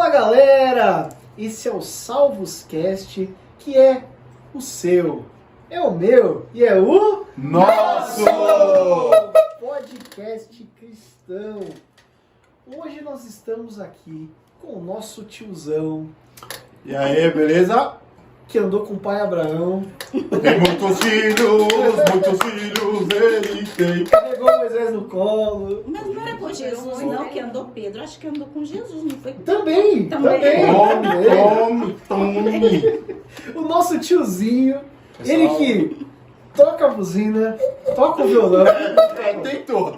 Fala galera, esse é o Salvoscast, que é o seu, é o meu e é o nosso podcast cristão. Hoje nós estamos aqui com o nosso tiozão. E aí, beleza? Que andou com o pai Abraão. Tem muitos filhos ele tem. Pegou Moisés no colo. Mas não era com Jesus, não, que andou Pedro. Acho que andou com Jesus, não foi? Também. Tome. O nosso tiozinho, ele que toca a buzina, toca o violão. Tentou.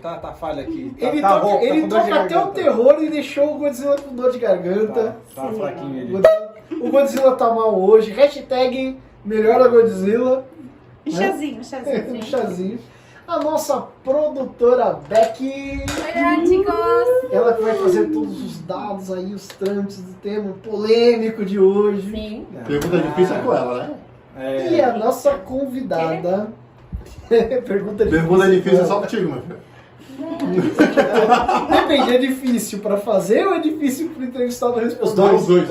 Tá falha aqui. Ele toca até o terror e deixou o Godzilla com dor de garganta. Tá fraquinho ele. O Godzilla tá mal hoje. Hashtag melhora Godzilla. Um chazinho. Um chazinho. A nossa produtora Becky. Olá, chicos! Ela que vai trazer todos os dados aí, os trâmites do tema polêmico de hoje. Sim. Pergunta difícil é com ela, né? E a nossa convidada. Pergunta difícil é só contigo, meu filho. Depende, é difícil pra fazer ou é difícil pro entrevistado responder? Os dois.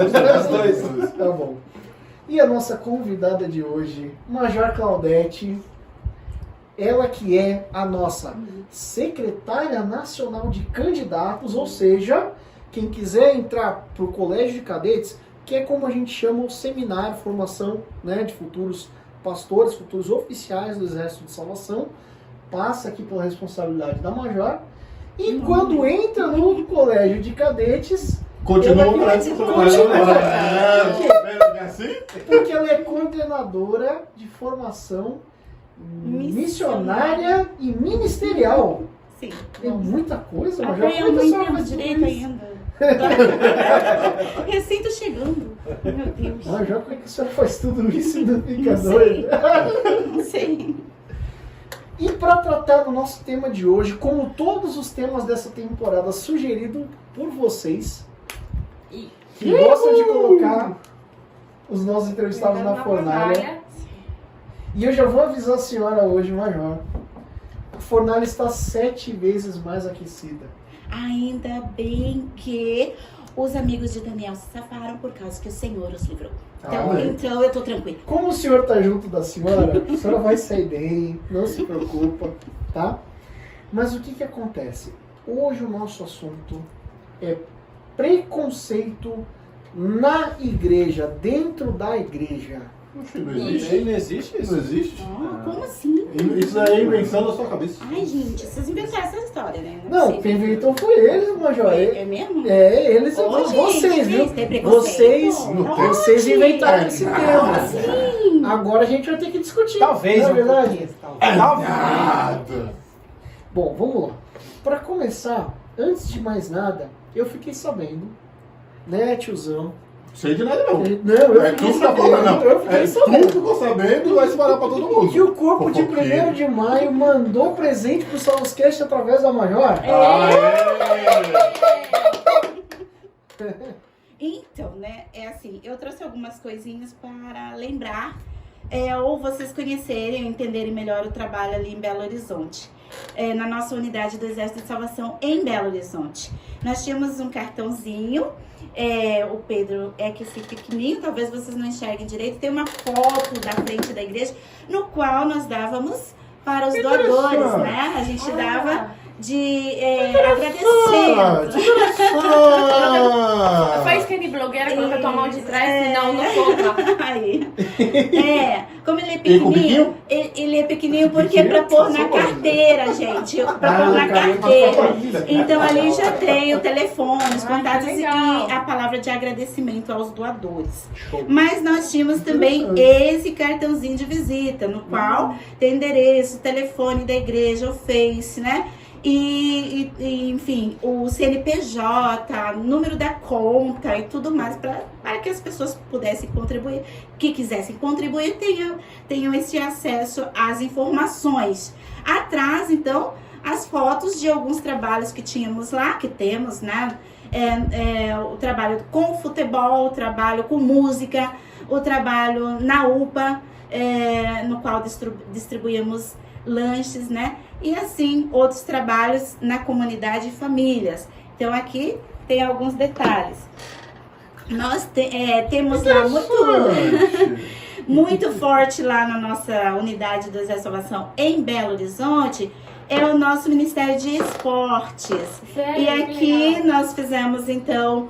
Tá bom. E a nossa convidada de hoje, Major Claudete, ela que é a nossa secretária nacional de candidatos, ou seja, quem quiser entrar pro colégio de cadetes, que é como a gente chama o seminário, formação, né, de futuros pastores, futuros oficiais do Exército de Salvação, passa aqui pela responsabilidade da Major, e quando entra no colégio de cadetes, Continua. porque ela é coordenadora de formação missionária e ministerial. Sim. Tem muita coisa, Major. Eu Como é não que a senhora entendo faz direito tudo isso? ainda. Recém tô chegando. Meu Deus. Major, como é que a senhora faz tudo isso e não fica doida? Não sei. E para tratar do nosso tema de hoje, como todos os temas dessa temporada sugerido por vocês, que gostam de colocar os nossos entrevistados na fornalha. E eu já vou avisar a senhora hoje, Major, a fornalha está 7 vezes mais aquecida. Ainda bem que os amigos de Daniel se safaram por causa que o Senhor os livrou. Então eu tô tranquila. Como o senhor tá junto da senhora, a senhora vai sair bem, não se preocupa, tá? Mas o que acontece? Hoje o nosso assunto é preconceito na igreja, dentro da igreja. Não existe isso? Não existe? Como assim? Isso aí é invenção da sua cabeça. Ai, gente, vocês inventaram essa história, né? Não, quem inventou foi eles, Major. É mesmo? É, eles Ô, são gente, vocês, viu? tem preconceito? Vocês inventaram esse tema. Assim. Agora a gente vai ter que discutir. Talvez, não é verdade? Nada. Bom, vamos lá. Para começar, antes de mais nada, eu fiquei sabendo, né, tiozão? Sei de nada não. Não, eu É fiquei tu que tá sabendo. falando, Eu não. fiquei É sabendo. tu que ficou sabendo e vai espalhar pra todo mundo. Que o corpo de Fofoqueiro. 1º de maio mandou presente pro Salvoscast através da Major. Então, né, é assim, eu trouxe algumas coisinhas para lembrar, ou vocês conhecerem, entenderem melhor o trabalho ali em Belo Horizonte. Na nossa unidade do Exército de Salvação em Belo Horizonte. Nós tínhamos um cartãozinho, o Pedro é que esse pequenininho, talvez vocês não enxerguem direito, tem uma foto da frente da igreja, no qual nós dávamos para os doadores, né? A gente dava de agradecimento. Faz que de blogueira coloca tua mão de trás, senão não compra. Aí. Como ele é pequenininho, ele é pequenininho porque é pra pôr na carteira, gente. Pra pôr na carteira. Então ali já tem o telefone, os contatos e a palavra de agradecimento aos doadores. Mas nós tínhamos também esse cartãozinho de visita, no qual tem endereço, telefone da igreja, o Face, né? E, enfim, o CNPJ, número da conta e tudo mais para que as pessoas pudessem contribuir, que quisessem contribuir, tenham esse acesso às informações. Atrás, então, as fotos de alguns trabalhos que tínhamos lá, que temos, né? O trabalho com futebol, o trabalho com música, o trabalho na UPA, no qual distribuímos lanches, né? E assim, outros trabalhos na comunidade e famílias. Então aqui tem alguns detalhes. Nós temos lá muito forte lá na nossa unidade do Exército de Salvação em Belo Horizonte, é o nosso Ministério de Esportes. Sério? E aqui nós fizemos então,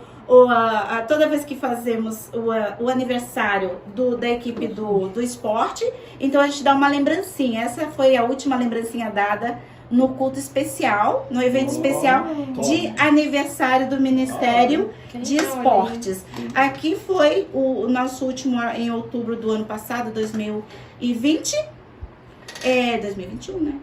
toda vez que fazemos o aniversário da equipe do esporte, então a gente dá uma lembrancinha. Essa foi a última lembrancinha dada no culto especial, no evento especial de aniversário do Ministério de Esportes. Aqui foi o nosso último em outubro do ano passado, 2020. 2021, né?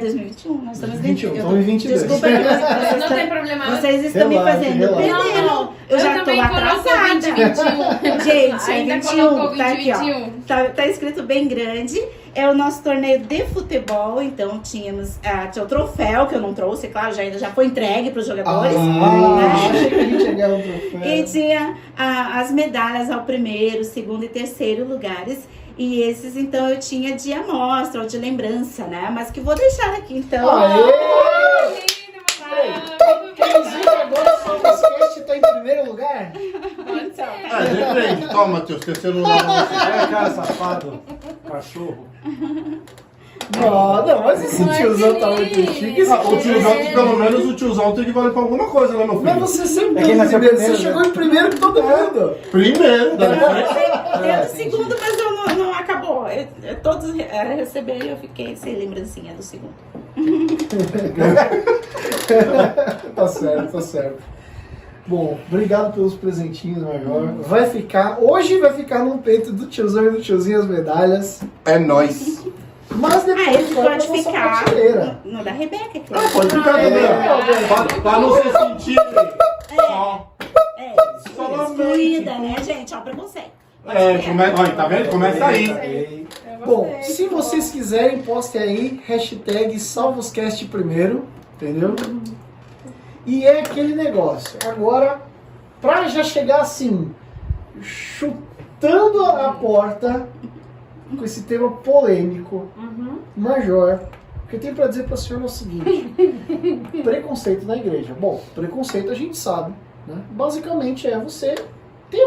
2021, nós estamos em 21, estamos em 22. Desculpa, Não tem problema. vocês estão me fazendo perder. Não, Eu já tô também atrasada. 2021. Gente, é Ainda 21, colocou tá aqui, ó. 2021. Tá escrito bem grande. É o nosso torneio de futebol, então tinha o troféu, que eu não trouxe, claro, já foi entregue para os jogadores. Achei que a gente ia ganhar um troféu. E tinha as medalhas ao primeiro, segundo e terceiro lugares. E esses, então, eu tinha de amostra ou de lembrança, né? Mas que vou deixar aqui, então. Quer dizer que agora o Salvascast tá em primeiro lugar? Depende. Toma, Matheus, terceiro lugar pra você. É, cara, safado. Cachorro. Não, mas esse tiozão tá muito chique. O tiozão, pelo menos o tiozão tem que valer pra alguma coisa, né, meu filho? Mas você sempre quem foi nasceu primeiro. primeiro, Você né? chegou em primeiro que todo mundo. Primeiro, Deu do segundo, mas eu não acabou. Todos receberam e eu fiquei sem lembrancinha do segundo. Tá certo. Bom, obrigado pelos presentinhos, Major. Hoje vai ficar no peito do tiozão e do tiozinho as medalhas. É nóis. Mas depois Esse vai pode pra nossa ficar prateleira. no da Rebeca, claro. Pode ficar também. Pra não se sentir Excluída, né, gente? Ó, preconceito. olha, tá vendo? Começa aí. Bom, se vocês quiserem, postem aí hashtag SalvosCastPrimeiro, entendeu? E é aquele negócio. Agora, pra já chegar assim, chutando a porta com esse tema polêmico, Major, o que eu tenho pra dizer pra senhora é o seguinte: preconceito na igreja. Bom, preconceito a gente sabe, né? Basicamente é você ter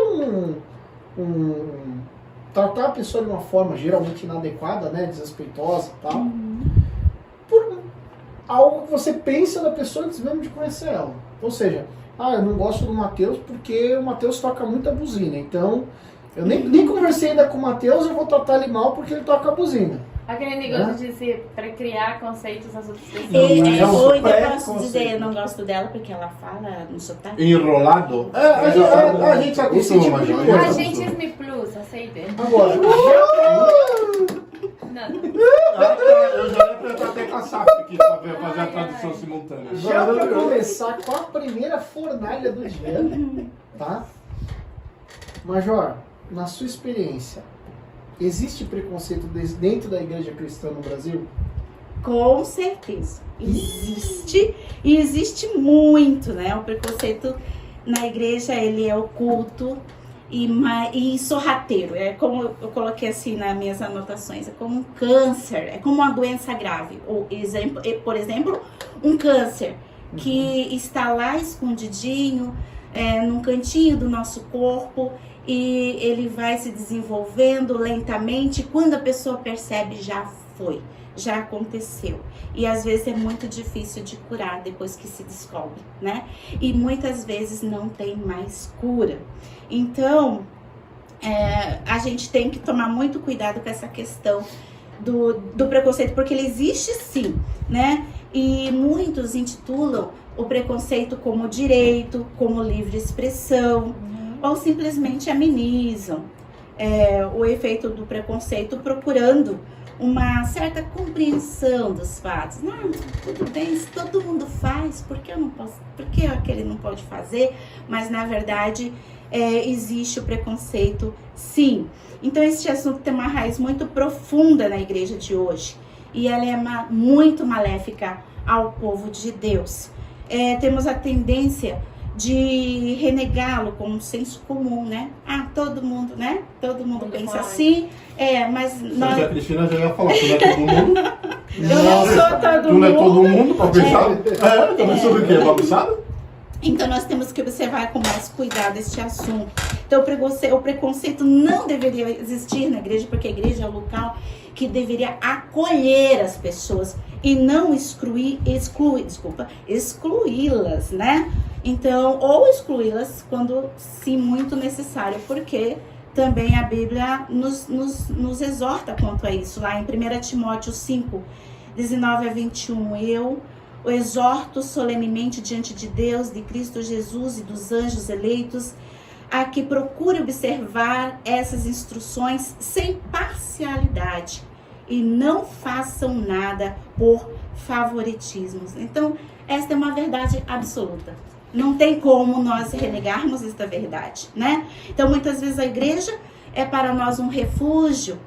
tratar a pessoa de uma forma geralmente inadequada, né, desrespeitosa e tal, por algo que você pensa da pessoa antes mesmo de conhecer ela. Ou seja, eu não gosto do Matheus porque o Matheus toca muita buzina, então eu nem conversei ainda com o Matheus, eu vou tratar ele mal porque ele toca a buzina. Aquele negócio de se criar conceitos às outras pessoas. Ou ainda posso dizer, eu não gosto dela porque ela fala no sotaque. Enrolado? A gente acostuma, Major. A gente é plus, aceita. Agora, Eu já ia apertar até com a SAF aqui pra fazer a tradução simultânea. já para começar com a primeira fornalha do dia, tá? Major, na sua experiência, existe preconceito dentro da igreja cristã no Brasil? Com certeza. Existe. E existe muito, né? O preconceito na igreja, ele é oculto e sorrateiro. É como eu coloquei assim nas minhas anotações. É como um câncer, é como uma doença grave. Por exemplo, um câncer que está lá escondidinho, num cantinho do nosso corpo, e ele vai se desenvolvendo lentamente. Quando a pessoa percebe, já aconteceu. E às vezes é muito difícil de curar depois que se descobre, né? E muitas vezes não tem mais cura. Então, a gente tem que tomar muito cuidado com essa questão do preconceito, porque ele existe sim, né? E muitos intitulam o preconceito como direito, como livre expressão, ou simplesmente amenizam o efeito do preconceito, procurando uma certa compreensão dos fatos. Não, tudo bem, se todo mundo faz, por que eu não posso? Por que aquele não pode fazer? Mas na verdade existe o preconceito, sim. Então esse assunto tem uma raiz muito profunda na igreja de hoje e ela é muito maléfica ao povo de Deus. Temos a tendência de renegá-lo como um senso comum, né? Ah, todo mundo, né? Todo mundo pensa faz. assim, mas Se nós... a Cristina já ia falar, tu não é todo mundo. Eu não sou todo Tu não é todo mundo. mundo, bagunçado? Também sobre o quê? Bagunçado? Então nós temos que observar com mais cuidado este assunto. Então o preconceito não deveria existir na igreja, porque a igreja é o local que deveria acolher as pessoas e não excluí-las, né? Então, ou excluí-las quando se muito necessário, porque também a Bíblia nos exorta quanto a isso. Lá em 1 Timóteo 5, 19 a 21, eu o exorto solenemente diante de Deus, de Cristo Jesus e dos anjos eleitos, a que procure observar essas instruções sem parcialidade e não façam nada por favoritismos. Então, esta é uma verdade absoluta. Não tem como nós renegarmos esta verdade, né? Então, muitas vezes a igreja é para nós um refúgio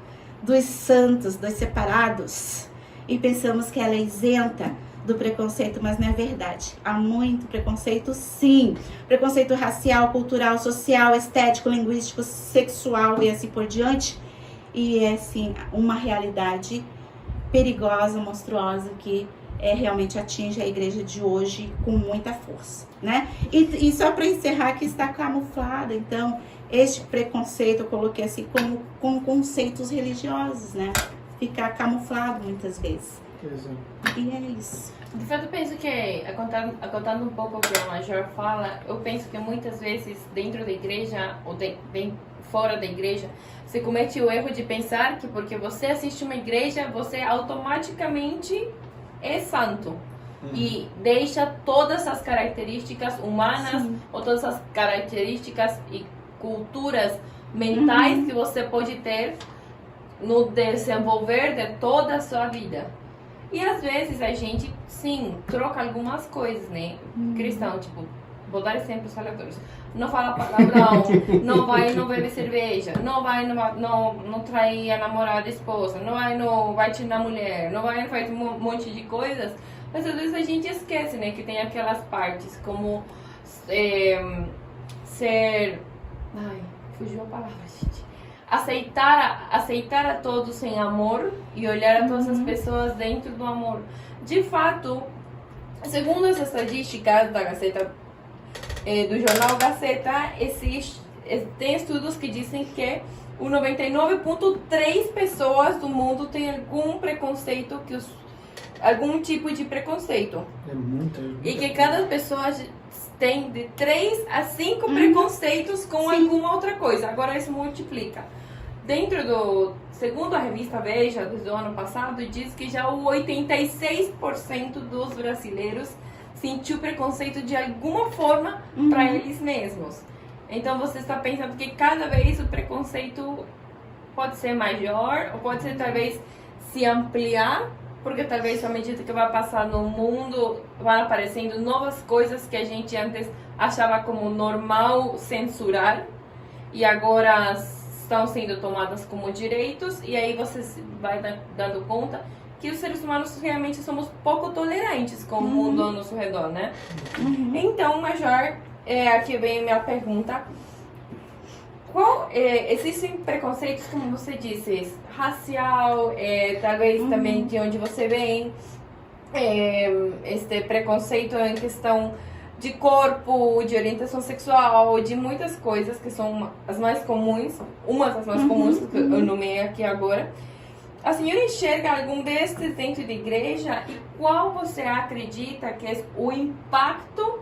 dos santos, dos separados, e pensamos que ela é isenta do preconceito, mas não é verdade. Há muito preconceito, sim. Preconceito racial, cultural, social, estético, linguístico, sexual e assim por diante. E é, sim, uma realidade perigosa, monstruosa, que realmente atinge a igreja de hoje com muita força, né? E só para encerrar, que está camuflada, então, este preconceito, eu coloquei assim, como com conceitos religiosos, né? Fica camuflado muitas vezes. E é isso. De fato, eu penso que, contando um pouco o que a Major fala, eu penso que muitas vezes dentro da igreja, ou bem fora da igreja, você comete o erro de pensar que porque você assiste uma igreja, você automaticamente é santo. E deixa todas as características humanas, sim, ou todas as características e culturas mentais que você pode ter no desenvolver de toda a sua vida. E às vezes a gente, sim, troca algumas coisas, né? Cristão, tipo, vou dar exemplos aleatórios. Não fala palavrão, não bebe cerveja, não trair a namorada, a esposa, não vai tirar a mulher, não faz um monte de coisas. Mas às vezes a gente esquece, né? Que tem aquelas partes como ser... Ai, fugiu a palavra, gente. Aceitar a todos em amor e olhar a todas as pessoas dentro do amor. De fato, segundo as estatísticas da Gazeta, do jornal Gazeta, tem estudos que dizem que o 99,3% pessoas do mundo tem algum preconceito, algum tipo de preconceito. É muito. E que cada pessoa tem de 3 a 5 preconceitos com alguma outra coisa. Agora isso multiplica. Segundo a revista Veja, do ano passado, diz que já o 86% dos brasileiros sentiu preconceito de alguma forma para eles mesmos. Então você está pensando que cada vez o preconceito pode ser maior, ou pode ser talvez se ampliar, porque talvez à medida que vai passar no mundo, vão aparecendo novas coisas que a gente antes achava como normal censurar, e agora estão sendo tomadas como direitos, e aí você vai dando conta que os seres humanos realmente somos pouco tolerantes com o mundo ao nosso redor, né? Então, Major, aqui vem a minha pergunta. Existem preconceitos, como você disse, racial, talvez também de onde você vem, este preconceito em questão de corpo, de orientação sexual, de muitas coisas que são as mais comuns, uma das mais comuns que eu nomeei aqui agora. A senhora enxerga algum destes dentro da igreja, e qual você acredita que é o impacto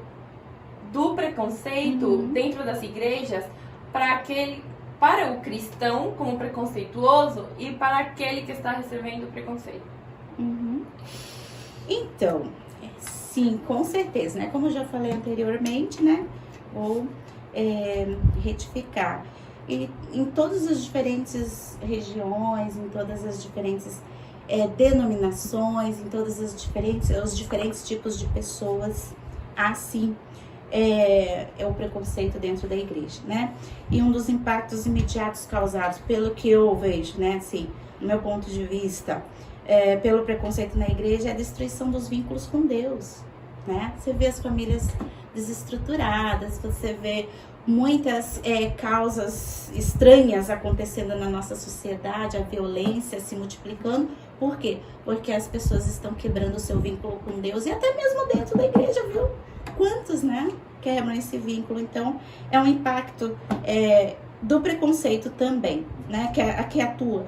do preconceito dentro das igrejas para o cristão como preconceituoso e para aquele que está recebendo o preconceito? Então, sim, com certeza, né? Como eu já falei anteriormente, né? Vou retificar. E em todas as diferentes regiões, em todas as diferentes denominações, em todas os diferentes tipos de pessoas, há sim o preconceito dentro da igreja, né? E um dos impactos imediatos causados, pelo que eu vejo, né? Assim, do meu ponto de vista, pelo preconceito na igreja, é a destruição dos vínculos com Deus, né? Você vê as famílias desestruturadas, você vê muitas causas estranhas acontecendo na nossa sociedade, a violência se multiplicando. Por quê? Porque as pessoas estão quebrando o seu vínculo com Deus, e até mesmo dentro da igreja, viu? Quantos, né, quebram esse vínculo? Então, é um impacto do preconceito também, né, que atua.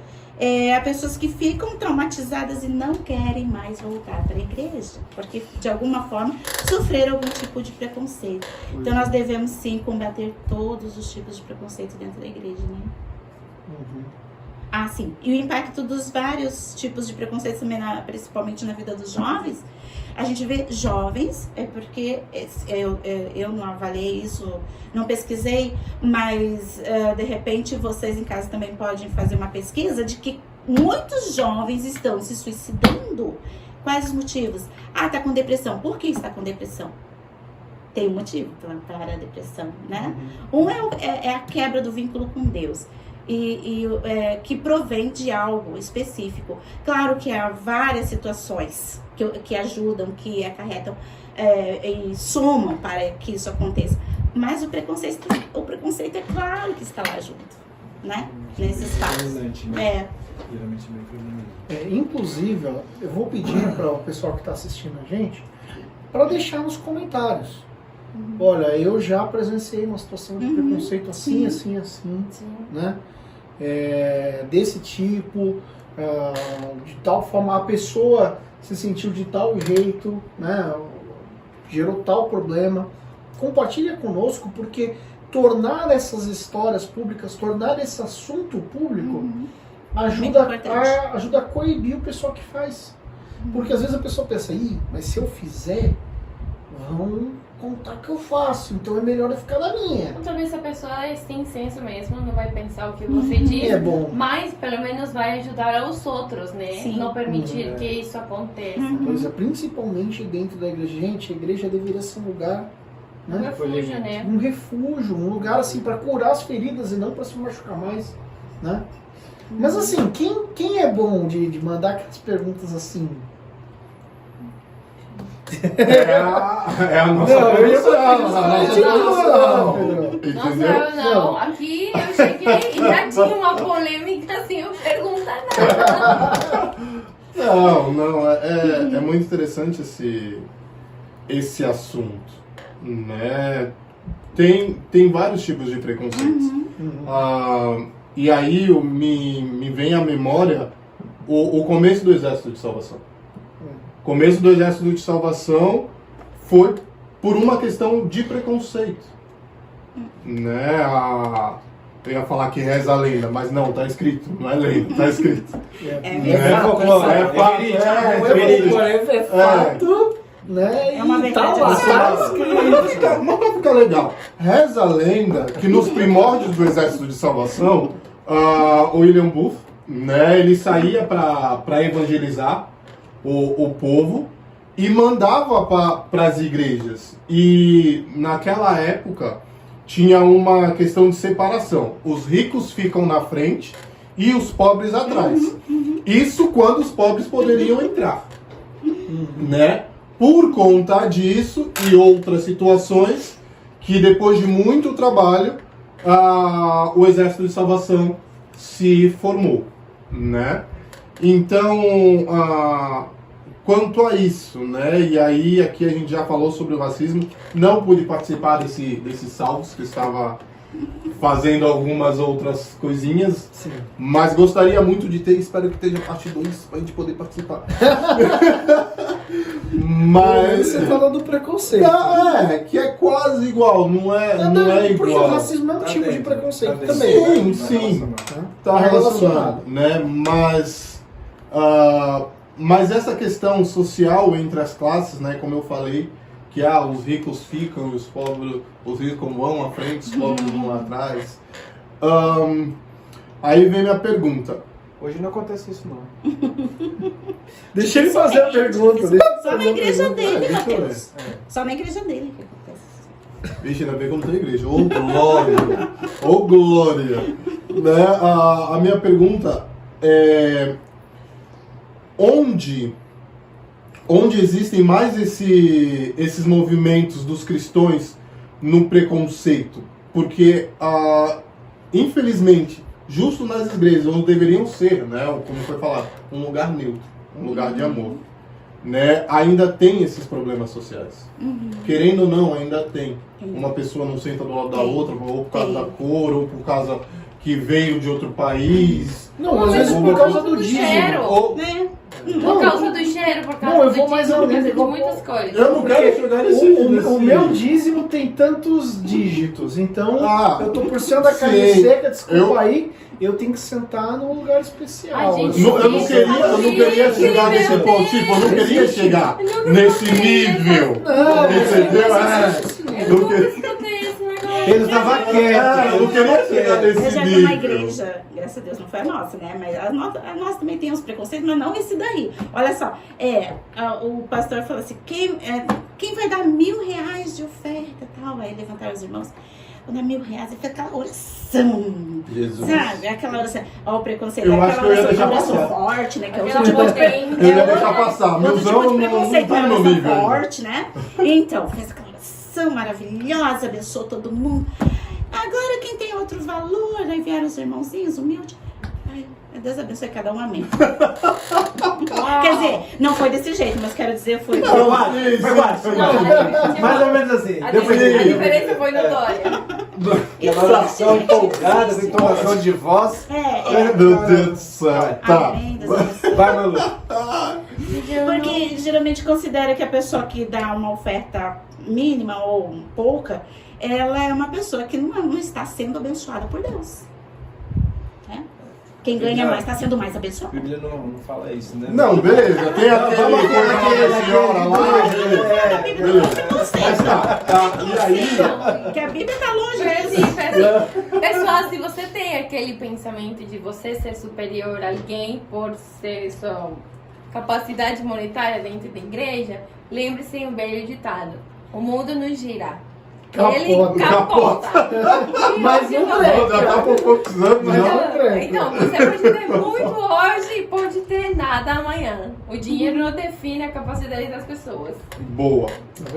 Há pessoas que ficam traumatizadas e não querem mais voltar para a igreja, porque de alguma forma sofreram algum tipo de preconceito. Então nós devemos sim combater todos os tipos de preconceito dentro da igreja, né? Uhum. Ah, sim. E o impacto dos vários tipos de preconceito também, principalmente na vida dos jovens. A gente vê jovens, porque eu não avaliei isso, não pesquisei, mas de repente vocês em casa também podem fazer uma pesquisa de que muitos jovens estão se suicidando. Quais os motivos? Ah, tá com depressão. Por que está com depressão? Tem um motivo para a depressão, né? Um é a quebra do vínculo com Deus. Que provém de algo específico. Claro que há várias situações que ajudam, que acarretam e somam para que isso aconteça. Mas o preconceito é claro que está lá junto, né? Nesses fatos. Geralmente bem predominante. Inclusive, ó, eu vou pedir para o pessoal que está assistindo a gente para deixar nos comentários. Olha, eu já presenciei uma situação de preconceito assim, assim, né? Desse tipo, de tal forma, a pessoa se sentiu de tal jeito, né? Gerou tal problema. Compartilha conosco, porque tornar essas histórias públicas, tornar esse assunto público, ajuda a coibir o pessoal que faz. Porque às vezes a pessoa pensa, mas se eu fizer, vão contar que eu faço, então é melhor eu ficar na minha. Talvez a pessoa é sem senso mesmo, não vai pensar o que você diz, mas pelo menos vai ajudar aos outros, né? Sim. Não permitir que isso aconteça. Pois é, principalmente dentro da igreja. Gente, a igreja deveria ser um lugar, Um né? refúgio, né? Um refúgio, um lugar assim para curar as feridas e não para se machucar mais, né? Mas assim, quem é bom de mandar aquelas perguntas assim? É a nossa Nossa, eu não. Aqui eu cheguei e já tinha uma polêmica sem eu perguntar nada. Não, é muito interessante esse assunto, né? Tem vários tipos de preconceitos. E aí me vem à memória o começo do Exército de Salvação. O começo do Exército de Salvação foi por uma questão de preconceito, né? Eu ia falar que reza a lenda, mas não, tá escrito, não é lenda, tá escrito. É fato, né? É uma verdade Mas pra ficar legal, reza a lenda que nos primórdios do Exército de Salvação, o William Booth, né, ele saía para evangelizar o povo e mandava para as igrejas. E naquela época tinha uma questão de separação. Os ricos ficam na frente e os pobres atrás. Isso quando os pobres poderiam entrar, né? Por conta disso e outras situações que depois de muito trabalho o Exército de Salvação se formou, né? Então, quanto a isso, né? E aí aqui a gente já falou sobre o racismo. Não pude participar desses salvos, que estava fazendo algumas outras coisinhas. Sim. Mas gostaria muito de ter, espero que esteja parte 2 para a gente poder participar. Mas você falou do preconceito. Que é quase igual, não é Porque igual. o racismo é um tipo de preconceito também. Sim, sim. Tá relacionado, né? Mas essa questão social entre as classes, né, como eu falei, que os ricos ficam e os ricos vão à frente, os pobres vão lá atrás. Aí vem minha pergunta. Hoje não acontece isso, não. Deixa ele fazer a pergunta. Só na igreja dele, Deixa eu Matheus. Só na igreja dele que acontece. Vixe, ainda bem que eu não tenho igreja. Ô glória! Ô glória! Né? A minha pergunta é... onde existem mais esses movimentos dos cristãos no preconceito. Porque, infelizmente, justo nas igrejas, onde deveriam ser, né, como foi falado, um lugar neutro, um lugar de amor, né, ainda tem esses problemas sociais. Querendo ou não, ainda tem. Uma pessoa não senta do lado da outra, ou por causa da cor, ou por causa que veio de outro país. Não, às vezes por causa do dízimo. Ou, Né? Por causa do cheiro, por causa Não, eu do vou mais dízimo, por além, causa de eu vou- muitas coisas. eu não quero chegar nesse... O meu dízimo tem tantos dígitos, então eu tô por cima da carne sei. seca, desculpa Eu- aí, eu tenho que sentar num lugar especial. Ai, gente, Eu não queria chegar nesse Meu ponto, Deus. tipo, eu não queria chegar nesse nível. Não, Entendeu? Eu nunca escutei esse negócio. Ele estava quieto. Eu não queria chegar Eu nesse já vi uma nível. igreja, graças a Deus não foi a nossa, né? Mas a nossa também tem uns preconceitos, mas não esse daí. Olha só, o pastor falou assim, quem vai dar R$1.000 de oferta e tal? Aí levantaram os irmãos, vou dar R$1.000, e foi aquela oração, Jesus. sabe? Aquela oração, ó, o preconceito, Eu acho aquela que eu ia oração, deixar oração passar. forte, né? Que é Aquela outro tipo de potente. Eu ia deixar passar. outro Meus tipo de não preconceito, tá uma no oração nível ainda. forte, né? Então, fez aquela oração maravilhosa, abençoou todo mundo. Agora quem tem outro valor, aí vieram os irmãozinhos humildes. Ai, Deus abençoe cada um, amém. Quer dizer, não foi desse jeito, mas quero dizer, foi. Foi quase, foi quase. Não, Mais ou menos assim. A Depois diferença foi notória. aquela oração empolgada, sem entonação de voz. Meu Deus do céu. Tá. Amém, Deus abençoe. Vai, Malu. Porque geralmente considera que a pessoa que dá uma oferta mínima ou pouca, ela é uma pessoa que não está sendo abençoada por Deus. Né? Quem ganha mais está sendo mais A abençoado. Bíblia não fala isso, né? Não, beleza. Tem aquele vamos coisa lá da senhora lá. Beleza. Mas tá. E aí... Que a Bíblia está longe Assim, disso. pessoal, se você tem aquele pensamento de você ser superior a alguém por ser sua capacidade monetária dentro da igreja, lembre-se um velho ditado: o mundo não gira. Ele capota. Mas não Já tá por poucos anos, Mas não? não branco. Então, você pode ter muito hoje e pode ter nada amanhã. O dinheiro não define a capacidade das pessoas. Boa.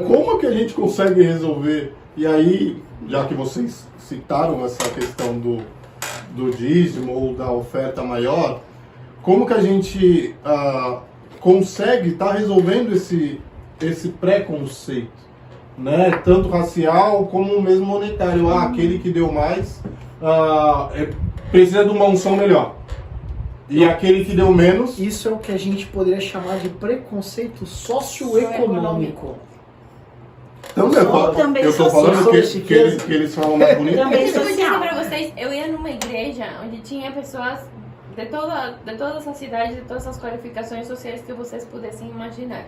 Como que a gente consegue resolver? E aí, já que vocês citaram essa questão do dízimo ou da oferta maior, como que a gente consegue estar resolvendo esse preconceito? Né? Tanto racial como mesmo monetário. Aquele que deu mais precisa de uma unção melhor. E aquele que deu menos... Isso é o que a gente poderia chamar de preconceito socioeconômico. Também eu tô social. falando que eles falam mais bonito. Também Eu vou dizer social. pra vocês, eu ia numa igreja onde tinha pessoas de todas as cidades, de todas as qualificações sociais que vocês pudessem imaginar.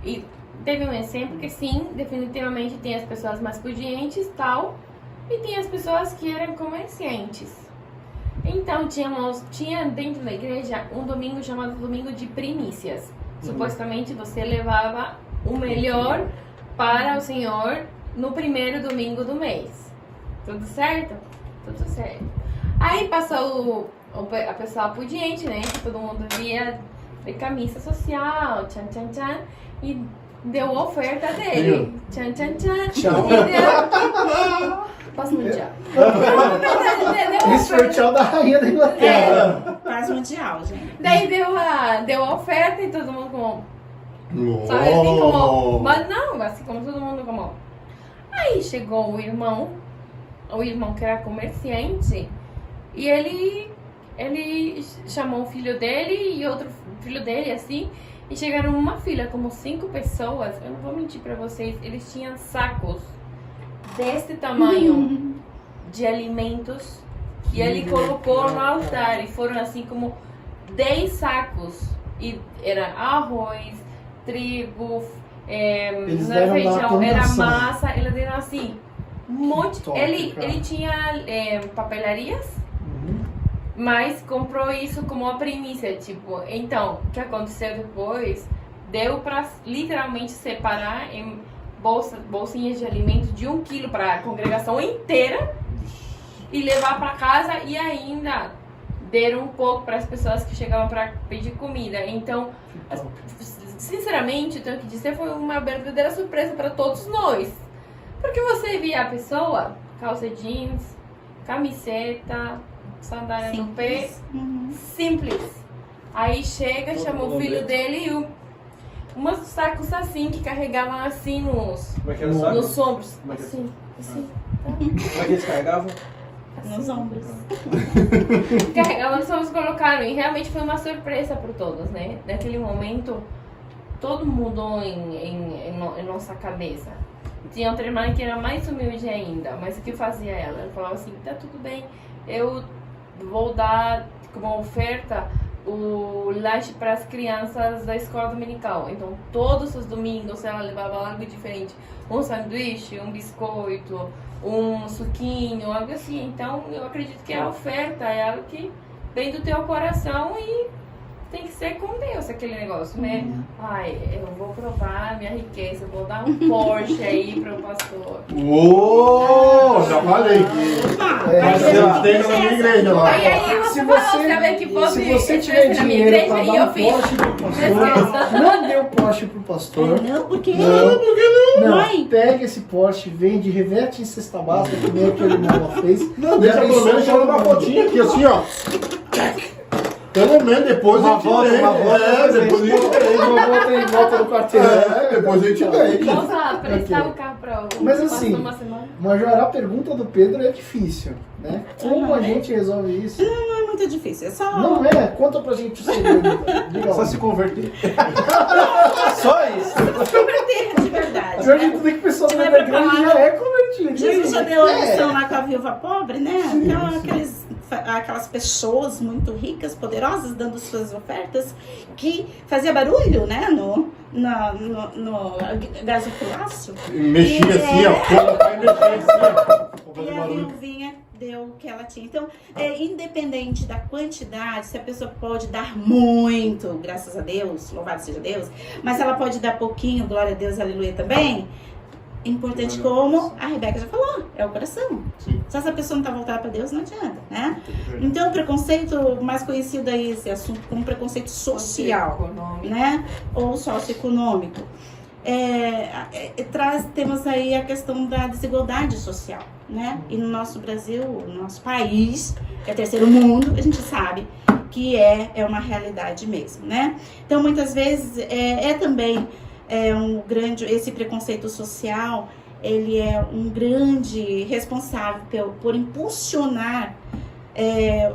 E teve um exemplo que sim, definitivamente tem as pessoas mais pudientes tal, e tem as pessoas que eram comerciantes. Então tinha dentro da igreja um domingo chamado Domingo de Primícias. Supostamente você levava o melhor para o Senhor no primeiro domingo do mês. Tudo certo? Tudo certo. Aí passou a pessoa pudiente, né? Que todo mundo via de camisa social, tchan tchan tchan, e deu a oferta dele. Tchan tchan tchan. Tchau. E deu... Posso mundial. Esse foi o tchau da rainha da Inglaterra. Quase mundial, gente. Daí deu a oferta e todo mundo como... Sabe, assim como... Mas não, assim como todo mundo como... Aí chegou o irmão que era comerciante, e ele chamou o filho dele e outro filho dele, assim, e chegaram uma fila, como 5 pessoas, eu não vou mentir pra vocês, eles tinham sacos desse tamanho de alimentos, e ele colocou no altar, e foram assim como 10 sacos, e era arroz, trigo, Eles não era deram uma feijão, era plantação. massa, eles deram assim, um monte. Top, ele cara. tinha papelarias, mas comprou isso como uma primícia, tipo, então, o que aconteceu depois, deu pra literalmente separar em bolsinhas de alimento de 1 quilo para a congregação inteira e levar para casa, e ainda deram um pouco para as pessoas que chegavam para pedir comida. Então, sinceramente, tenho que dizer, foi uma verdadeira surpresa para todos nós. Porque você via a pessoa, calça jeans, camiseta, sandália no pé, simples. Aí chega, chama o filho dele e umas sacos assim, que carregavam assim nos ombros. Assim. Como é que eles carregavam? Nos ombros. Carregavam nos ombros, colocaram. E realmente foi uma surpresa para todos, né? Naquele momento, todo mudou em nossa cabeça. Tinha outra irmã que era mais humilde ainda, mas o que fazia ela? Ela falava assim, tá tudo bem, eu vou dar como oferta o lanche para as crianças da escola dominical. Então, todos os domingos ela levava algo diferente. Um sanduíche, um biscoito, um suquinho, algo assim. Então, eu acredito que a oferta é algo que vem do teu coração e tem que ser com Deus aquele negócio, né? Ai, eu vou provar a minha riqueza, eu vou dar um Porsche aí pro pastor. Uou! Já falei que tem na minha igreja lá. Aí você falou, sabe que pode se você tiver na minha dinheiro pra igreja e dar eu um fiz. Porsche pro pastor, não dê o Porsche pro pastor. Não, porque Não, Mãe. pega esse Porsche, vende, reverte em cesta básica, que nem aquele irmão fez. Não, deixa pelo menos joga uma fotinha aqui, assim, ó. Pelo menos depois Uma a gente volta, vende. uma volta, Depois a gente vende. uma volta em volta no quarteirão. Depois a gente vende. Vamos lá, prestar Ok. o carro para o Mas pastor assim, uma semana. Major, a pergunta do Pedro é difícil, né? Como a gente resolve isso? não é muito difícil. É só. Não é? Conta pra gente o segredo. Então. Diga Só lá. se converter. Só isso. converter de verdade. Eu acredito que a pessoa Você da vai igreja preparar. já é convertida. Jesus já deu a É. lição lá com a viúva pobre, né? Aquelas pessoas muito ricas, poderosas, dando suas ofertas, que fazia barulho, né? No gasofilácio. Mexia assim, ó. Colocar e mexia assim, ó. Pra E fazer a barulho. viuvinha deu o que ela tinha. Então, independente da quantidade, se a pessoa pode dar muito, graças a Deus, louvado seja Deus, mas ela pode dar pouquinho, glória a Deus, aleluia também. Importante, como a Rebeca já falou, é o coração. Sim. Se essa pessoa não está voltada para Deus, não adianta, né? Então, o preconceito mais conhecido aí, esse assunto como preconceito social, né? Ou socioeconômico. Temos aí a questão da desigualdade social, né? E no nosso Brasil, no nosso país, que é terceiro mundo, a gente sabe que é uma realidade mesmo, né? Então, muitas vezes, também esse preconceito social, ele é um grande responsável por impulsionar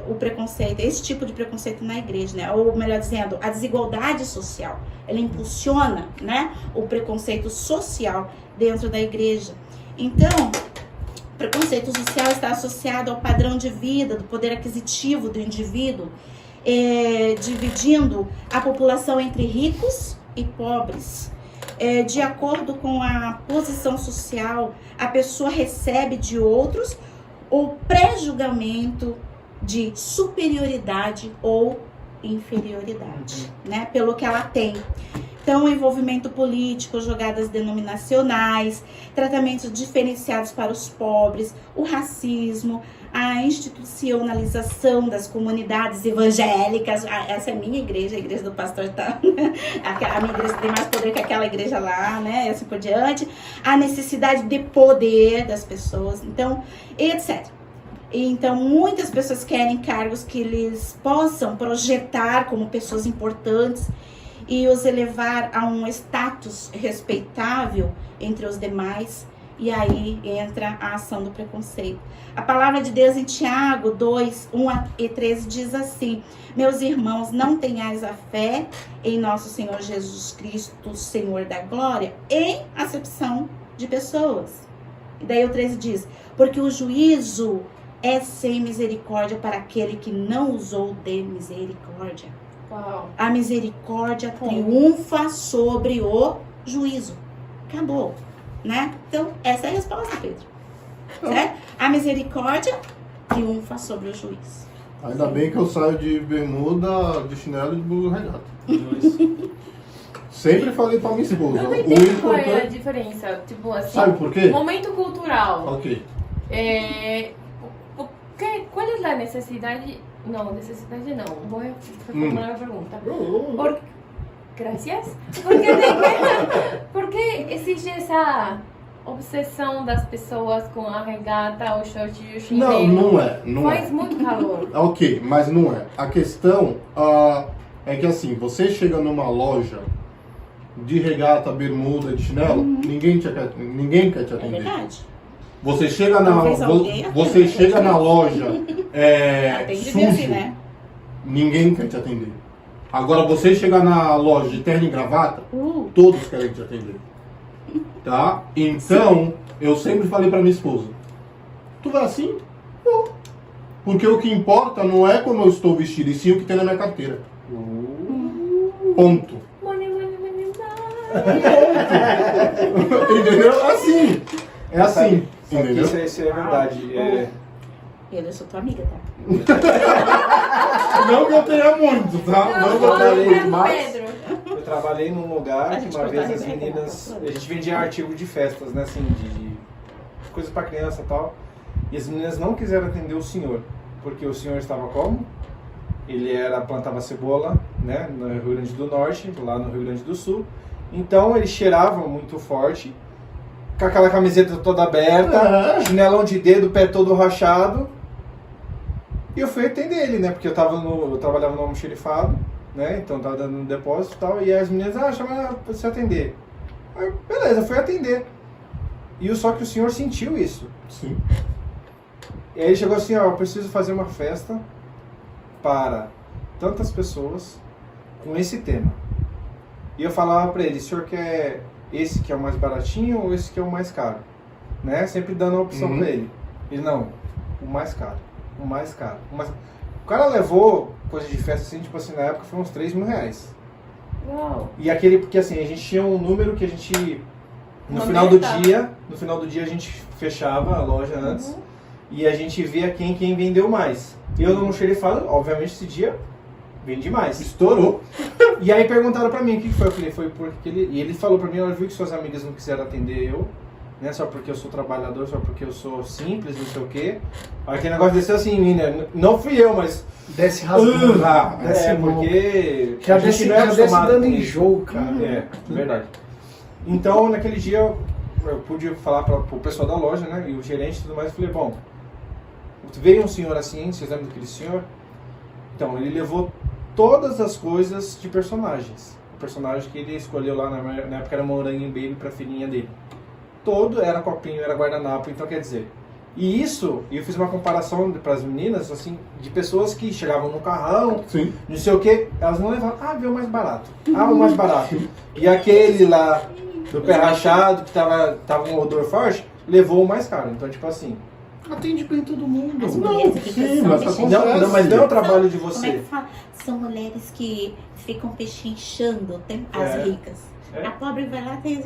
o preconceito, esse tipo de preconceito na igreja, né? Ou melhor dizendo, a desigualdade social, ela impulsiona, né, o preconceito social dentro da igreja. Então, o preconceito social está associado ao padrão de vida, do poder aquisitivo do indivíduo, dividindo a população entre ricos e pobres. De acordo com a posição social, a pessoa recebe de outros o pré-julgamento de superioridade ou inferioridade, né? Pelo que ela tem. Então, o envolvimento político, jogadas denominacionais, tratamentos diferenciados para os pobres, o racismo, a institucionalização das comunidades evangélicas. Essa é a minha igreja, a igreja do pastor tá, a minha igreja tem mais poder que aquela igreja lá, né? E assim por diante. A necessidade de poder das pessoas, então, etc. Então, muitas pessoas querem cargos que eles possam projetar como pessoas importantes e os elevar a um status respeitável entre os demais. E aí entra a ação do preconceito. A palavra de Deus em Tiago 2, 1 e 13 diz assim: meus irmãos, não tenhais a fé em nosso Senhor Jesus Cristo, Senhor da glória, em acepção de pessoas. E daí o 13 diz: porque o juízo é sem misericórdia para aquele que não usou de misericórdia. Uau. A misericórdia triunfa sobre o juízo. Acabou, né? Então, essa é a resposta, Pedro. Certo? A misericórdia triunfa sobre o juiz. Ainda bem que eu saio de bermuda, de chinelo e de blusa regata. Sempre falei pra minha esposa. Eu não O entendo qual é a importante... diferença. Tipo assim, Sabe por quê? momento cultural. Ok. Qual é a necessidade? Não, necessidade não. Vou reformular a pergunta. Por Gracias. Porque existe essa obsessão das pessoas com a regata, o short e o chinelo. Não Faz é. muito calor. Ok, mas não é. A questão é que assim, você chega numa loja de regata, bermuda, de chinelo, ninguém quer te É atender. verdade. Você chega Talvez alguém você chega na loja Atende bem assim, sujo, né? ninguém quer te atender. Agora você chegar na loja de terno e gravata, todos querem te atender. Tá? Então, eu sempre falei pra minha esposa, tu vai assim? Vou. Porque o que importa não é como eu estou vestido, e sim o que tem na minha carteira. Ponto. Entendeu? Assim. É assim. Sabe que Entendeu? isso é verdade. Eu sou tua amiga, tá? Não que eu tenha muito, tá? Não que eu tenha muito. mas- Pedro. Eu trabalhei num lugar A que gente uma vez corta as a Rebeca, meninas. né? A gente vendia artigo de festas, né? Assim, de coisas pra criança e tal. E as meninas não quiseram atender o senhor. Porque o senhor estava como? Ele plantava cebola, né? No Rio Grande do Norte, lá no Rio Grande do Sul. Então ele cheirava muito forte, com aquela camiseta toda aberta, chinelão de dedo, pé todo rachado. E eu fui atender ele, né? Porque eu trabalhava no almoxerifado, né? Então tava dando um depósito e tal. E as meninas, chamaram pra você atender. Aí, beleza, fui atender. Só que o senhor sentiu isso. Sim. E aí ele chegou assim, eu preciso fazer uma festa para tantas pessoas com esse tema. E eu falava pra ele, o senhor quer esse que é o mais baratinho ou esse que é o mais caro? Né? Sempre dando a opção pra ele. Ele, não, o mais caro. O mais caro. O cara levou coisa de festa assim, tipo assim, na época foi uns 3 mil reais. Uau. E aquele, porque assim, a gente tinha um número que a gente, no Uma final meta. do dia a gente fechava a loja antes e a gente via quem vendeu mais. Eu no almoxerifado, obviamente esse dia, vendi mais. Estourou. E aí perguntaram pra mim o que foi. Eu falei, foi porque ele falou pra mim, ela viu que suas amigas não quiseram atender eu, né? Só porque eu sou trabalhador, só porque eu sou simples, não sei o quê. Aí aquele negócio desceu assim em mim, né? Não fui eu, mas... Desce rasgando. Desce É, mão. porque... Já a gente desce, não é já desce acostumado dando com isso. enjoo, cara. É, verdade. Então, naquele dia, eu pude falar pro pessoal da loja, né? E o gerente e tudo mais, eu falei, bom, veio um senhor assim, vocês lembram daquele senhor? Então, ele levou todas as coisas de personagens. O personagem que ele escolheu lá, na época era Moranguinho Baby pra filhinha dele. Todo era copinho, era guardanapo, então quer dizer... E isso, eu fiz uma comparação para as meninas, assim, de pessoas que chegavam no carrão, Sim. não sei o que, elas não levavam, veio o mais barato, o mais barato. E aquele lá, do pé rachado, que tava um odor forte, levou o mais caro. Então, tipo assim... Atende bem todo mundo. As mulheres aqui sim, são mas pechinchadas. acontece. Não, mas não é o trabalho de Como é você. que fala? São mulheres que ficam pechinchando as É. ricas. É. A pobre vai lá e diz,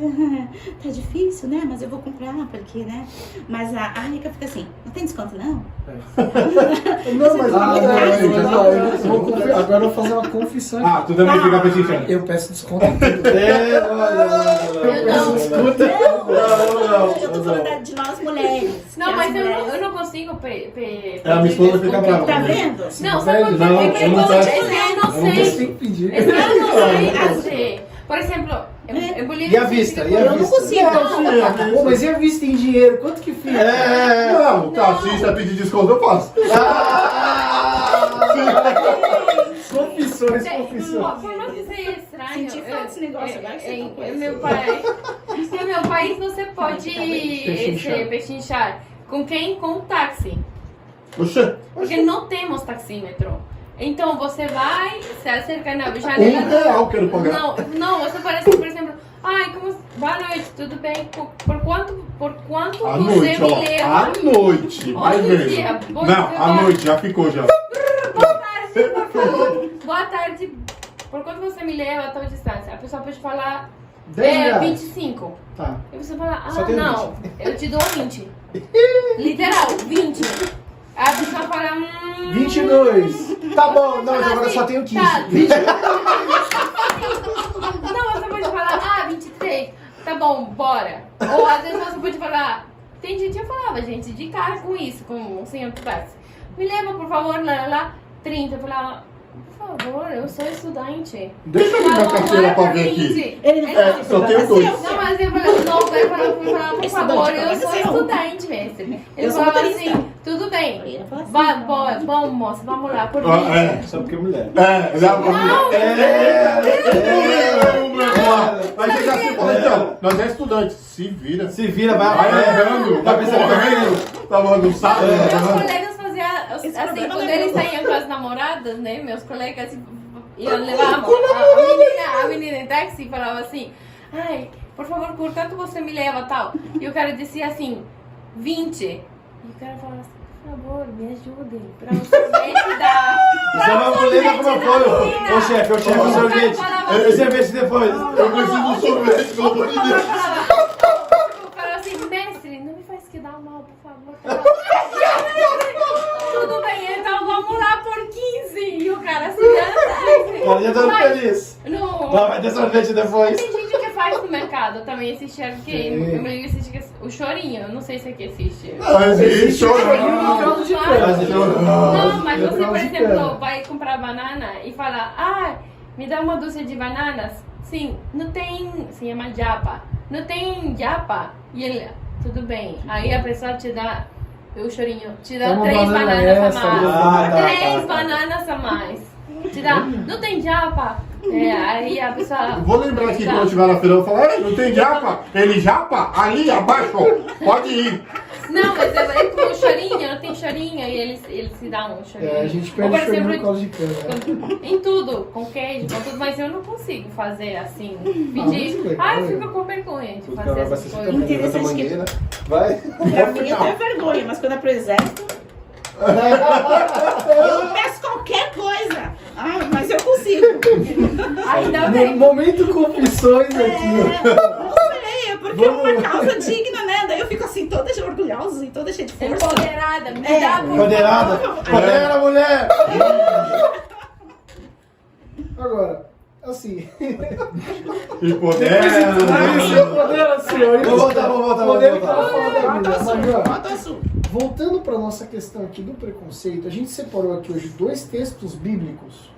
tá difícil, né? Mas eu vou comprar, porque, né? Mas a rica fica assim, não tem desconto, não? Não, mas Agora eu vou fazer uma confissão aqui. tu também fica pechinchando. Eu peço desconto em tudo. Eu tô falando de nós mulheres. Não, que mas as eu mulheres- não consigo A minha esposa fica brava. Tá vendo? Não, sabe por quê? Não, Porque eu não eu peço. não sei. Tem que pedir. Eu não sei fazer. Por exemplo, eu E a vista? E a Eu não vista? consigo. Pô, mas e a vista em dinheiro? Quanto que fica? Não, o taxista pedir desconto, eu faço. Confissões, Por confissões. não dizer estranho. Senti falta desse negócio agora que você Em tocou meu isso. país, no meu país você pode Pechinchar. pechinchar. Com quem? Com o táxi. Oxê, Porque não temos taxímetro. Então você vai, se acerca na janela. R$1 quero pagar. Não, você parece, por exemplo, boa noite, tudo bem? Por quanto À você noite, me ó. leva? À noite, vai Hoje em vendo. dia, bom Não, dia, à noite, já ficou já. Boa tarde, por favor. Boa tarde. Por quanto você me leva a tal distância? A pessoa pode falar 10 reais. 25. Tá. E você fala, Só tem não, eu te dou 20. Literal, 20. A pessoa fala, 22. Tá bom, não, mas agora só tenho 15. Tá, 20. Não, você pode falar, 23. Tá bom, bora. Ou às vezes você pode falar, tem gente, eu falava, gente, de cara com isso, com o senhor que táxi. Me leva, por favor, lá, 30. Eu falava, Por favor, eu sou estudante. Deixa eu ver minha carteira pra ver aqui. Ele não É, só tenho dois. Não, mas eu falei, não, eu falava, por favor, eu sou estudante, mestre. Ele Eu sou falava motorista. assim, tudo bem. Ele fala assim, Bom, moça, vamos lá, por Ah, vídeo. é. Só porque é mulher. É, já Não, Aí você já se fala, então, nós é estudante, se vira. Se vira, vai Vai atrás. andando, Tá vai pensando pensando também? também, tá bagunçado, Meus né? colegas faziam, assim, problema quando não é eles meu. saíam com as namoradas, né, meus colegas iam levar a menina em táxi e falava assim, ai, por favor, por quanto você me leva, tal? E o cara dizia assim, 20. E o cara falava assim, por favor, me ajudem, pra o sorvete da... Você vai mulher da como apoio. Ô chefe, o sorvete. Eu sorvete depois. Eu preciso de sorvete, pelo amor de Deus. Falava assim, mestre, não me faz que dar mal, por favor. Tudo bem, então vamos lá por 15. E o cara assim, Ela já tá vai. feliz. Não. Vai ter sorvete depois. Tem gente que faz no mercado também, assiste que Sim. eu me lembro assiste o Chorinho, eu não sei se aqui assiste. Mas isso, Caldo de cana. Não, mas eu você, por caldo de exemplo, cana. vai comprar banana e fala, ah, me dá uma dúzia de bananas. Sim, não tem, se chama japa. Não tem japa? E ele, tudo bem. Aí a pessoa te dá, o Chorinho, te dá É uma 3 banana bananas essa, a mais. Ah, tá, 3 tá. bananas a mais. Te dá, não tem japa? É, aí a pessoa... Vou lembrar aqui Tá. quando eu estiver na feira, eu vou falar, ei, não tem japa? Ele japa? Ali abaixo, pode ir. Não, mas é com o chorinho, não tem chorinho e eles se dão um chorinho. É, a gente Ou, perde por chorinho no exemplo, caldo de cana. em tudo, com queijo, com tudo, mas eu não consigo fazer assim, mas pedir. legal, Ai, eu legal. fico com vergonha de Tudo que fazer ela vai essas assistir coisas. também. Levanta a Interessante que- mangueira. Vai. Pra mim eu tenho vergonha, mas quando é pro exército, eu peço qualquer coisa. Ah, mas eu consigo. Ainda No bem. momento confissões aqui. Não sei, é porque é uma causa digna, né? Daí eu fico assim, toda orgulhosa e toda cheia de força. Empoderada, me É. dá por Empoderada. Empodera, mulher. Agora, assim. Empodera. Empodera, senhor. Vamos voltar. Poder para falar da Bota vida. açúcar, Major, bota açúcar. voltando para nossa questão aqui do preconceito, a gente separou aqui hoje 2 textos bíblicos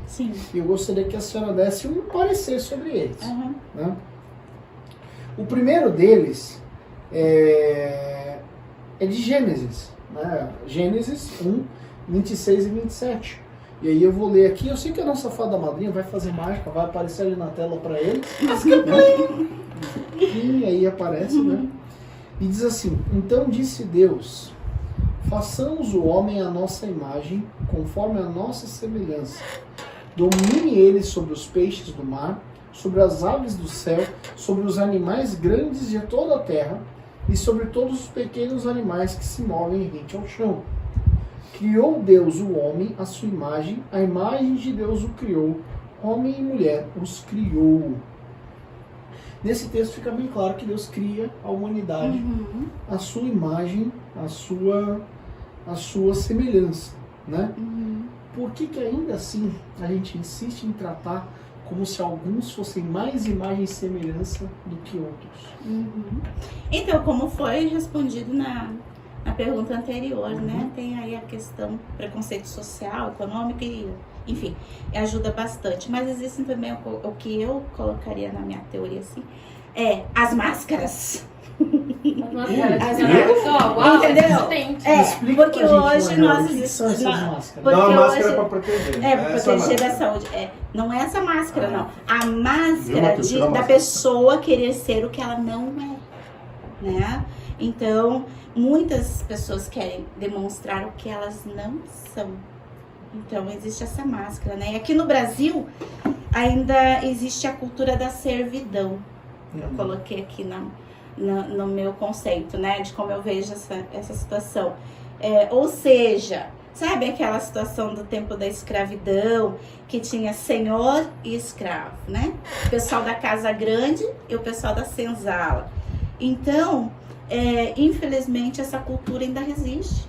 Sim. e eu gostaria que a senhora desse um parecer sobre eles. Aham. Né? O primeiro deles é de Gênesis, né? Gênesis 1, 26 e 27. E aí eu vou ler aqui, eu sei que a nossa fada madrinha vai fazer mágica, vai aparecer ali na tela para eles. Né? E aí aparece, né? E diz assim, então disse Deus, façamos o homem à nossa imagem, conforme a nossa semelhança. Domine ele sobre os peixes do mar, sobre as aves do céu, sobre os animais grandes de toda a terra e sobre todos os pequenos animais que se movem rente ao chão. Criou Deus o homem à sua imagem, a imagem de Deus o criou, homem e mulher os criou. Nesse texto fica bem claro que Deus cria a humanidade à sua imagem, à sua semelhança, né? Por que ainda assim a gente insiste em tratar como se alguns fossem mais imagem e semelhança do que outros? Então, como foi respondido na pergunta anterior, né? Tem aí a questão preconceito social, econômico e, enfim, ajuda bastante. Mas existem também o que eu colocaria na minha teoria, assim, as máscaras. Entendeu? Explica Porque pra gente, hoje Manuel, nós o que são essas máscaras? porque Dá uma hoje- máscara pra proteger. É, pra Essa proteger máscara. da saúde. Não é essa máscara, não. A Viu, máscara Matheus? Tira a da máscara. pessoa querer ser o que ela não é, né? Então, muitas pessoas querem demonstrar o que elas não são. Então, existe essa máscara, né? E aqui no Brasil, ainda existe a cultura da servidão. Eu coloquei aqui no meu conceito, né? De como eu vejo essa situação. Ou seja, sabe aquela situação do tempo da escravidão, que tinha senhor e escravo, né? O pessoal da casa grande e o pessoal da senzala. Então, infelizmente, essa cultura ainda resiste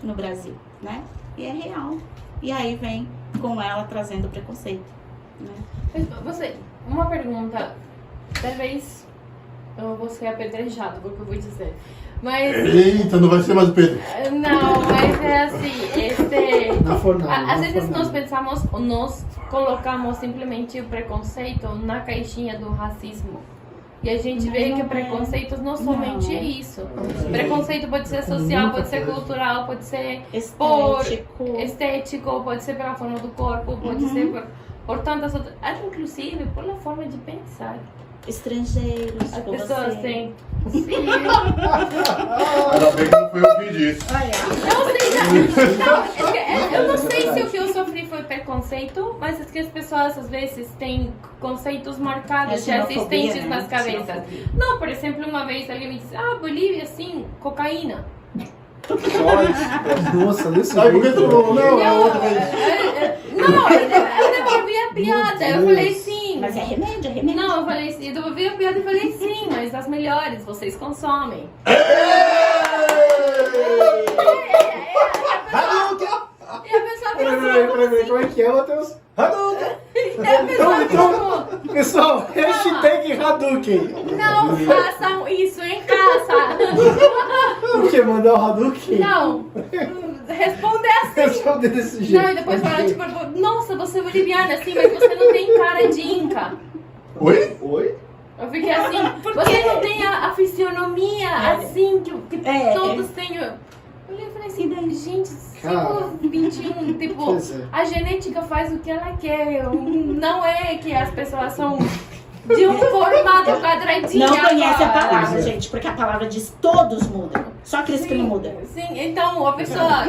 no Brasil, né? E é real. E aí vem com ela trazendo preconceito, né? Mas você, uma pergunta, talvez Eu vou ser apedrejado, porque eu vou dizer. Mas... Eita, não vai ser mais o Pedro. Não, mas é assim, Na fornalha. às vezes nós pensamos, nós colocamos simplesmente o preconceito na caixinha do racismo. E a gente vê que preconceitos não somente é isso. Preconceito pode ser social, pode ser cultural, pode ser estético, pode ser pela forma do corpo, pode ser por tantas outras... Inclusive pela forma de pensar. Estrangeiros, as pessoas têm... Ainda bem que não foi eu que disse. Eu não sei se o que eu sofri foi preconceito, mas é que as pessoas às vezes têm conceitos marcados já existentes nas cabeças. Não, por exemplo, uma vez alguém me disse, Bolívia, sim, cocaína. Nossa, desse Sabe por que tu jeito. não? É outra vez. Não, eu devolvi a piada. Eu falei sim. Mas é remédio, é remédio. Não, eu falei sim. Eu devolvi a piada e falei sim, mas as melhores vocês consomem. E a pessoa Peraí, como é que é, Matheus? Pessoal, hashtag Hadouken. Não façam isso em casa. O que? Mandar o Hadouken? Não. Responder assim. Responde desse jeito. Não, e depois falar tipo, nossa, você é boliviana assim, mas você não tem cara de inca. Oi? Eu fiquei assim, você não tem a fisionomia assim que todos têm. Eu falei assim, gente, século XXI, tipo, a genética faz o que ela quer. Não é que as pessoas são de um formato quadradinho. Não conhece a palavra, gente, porque a palavra diz todos mudam. Só aqueles que não mudam. Sim, então a pessoa.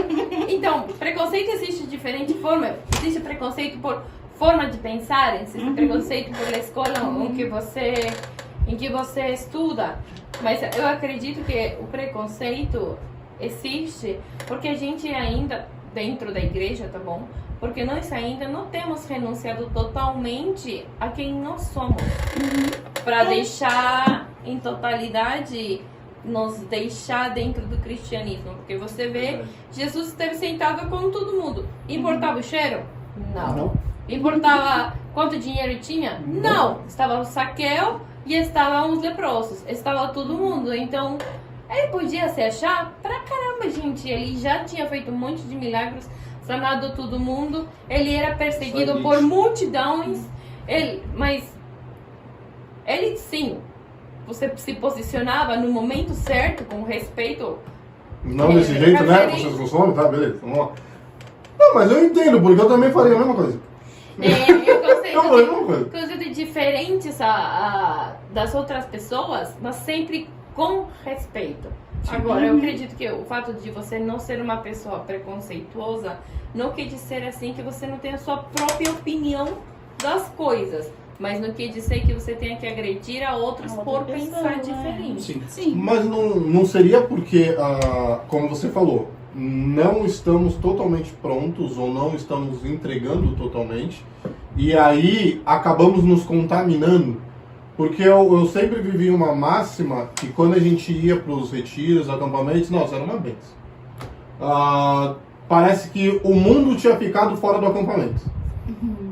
Então, preconceito existe de diferente forma. Existe preconceito por forma de pensar, existe preconceito pela escola em que você estuda. Mas eu acredito que o preconceito existe porque a gente ainda, dentro da igreja, tá bom? Porque nós ainda não temos renunciado totalmente a quem nós somos. Para deixar em totalidade, nos deixar dentro do cristianismo. Porque você vê, Jesus esteve sentado com todo mundo. Importava o cheiro? Não. Importava quanto dinheiro tinha? Não. Estava o Zaqueu e estavam os leprosos. Estava todo mundo. Então, ele podia se achar pra caramba, gente. Ele já tinha feito um monte de milagres, sanado todo mundo. Ele era perseguido por multidões. Mas ele sim, você se posicionava no momento certo, com respeito. Não desse jeito, né? Vocês consomem, tá? Beleza, vamos lá. Não, mas eu entendo, porque eu também faria a mesma coisa. Conceito diferentes das outras pessoas, mas sempre com respeito. Agora, eu acredito que o fato de você não ser uma pessoa preconceituosa não quer dizer assim que você não tem a sua própria opinião das coisas, mas não quer dizer que você tenha que agredir a outros por pensar diferente. Sim. Mas não seria porque, como você falou, não estamos totalmente prontos ou não estamos entregando totalmente e aí acabamos nos contaminando. Porque eu sempre vivi uma máxima que quando a gente ia para os retiros, acampamentos, nossa, era uma benção. Parece que o mundo tinha ficado fora do acampamento.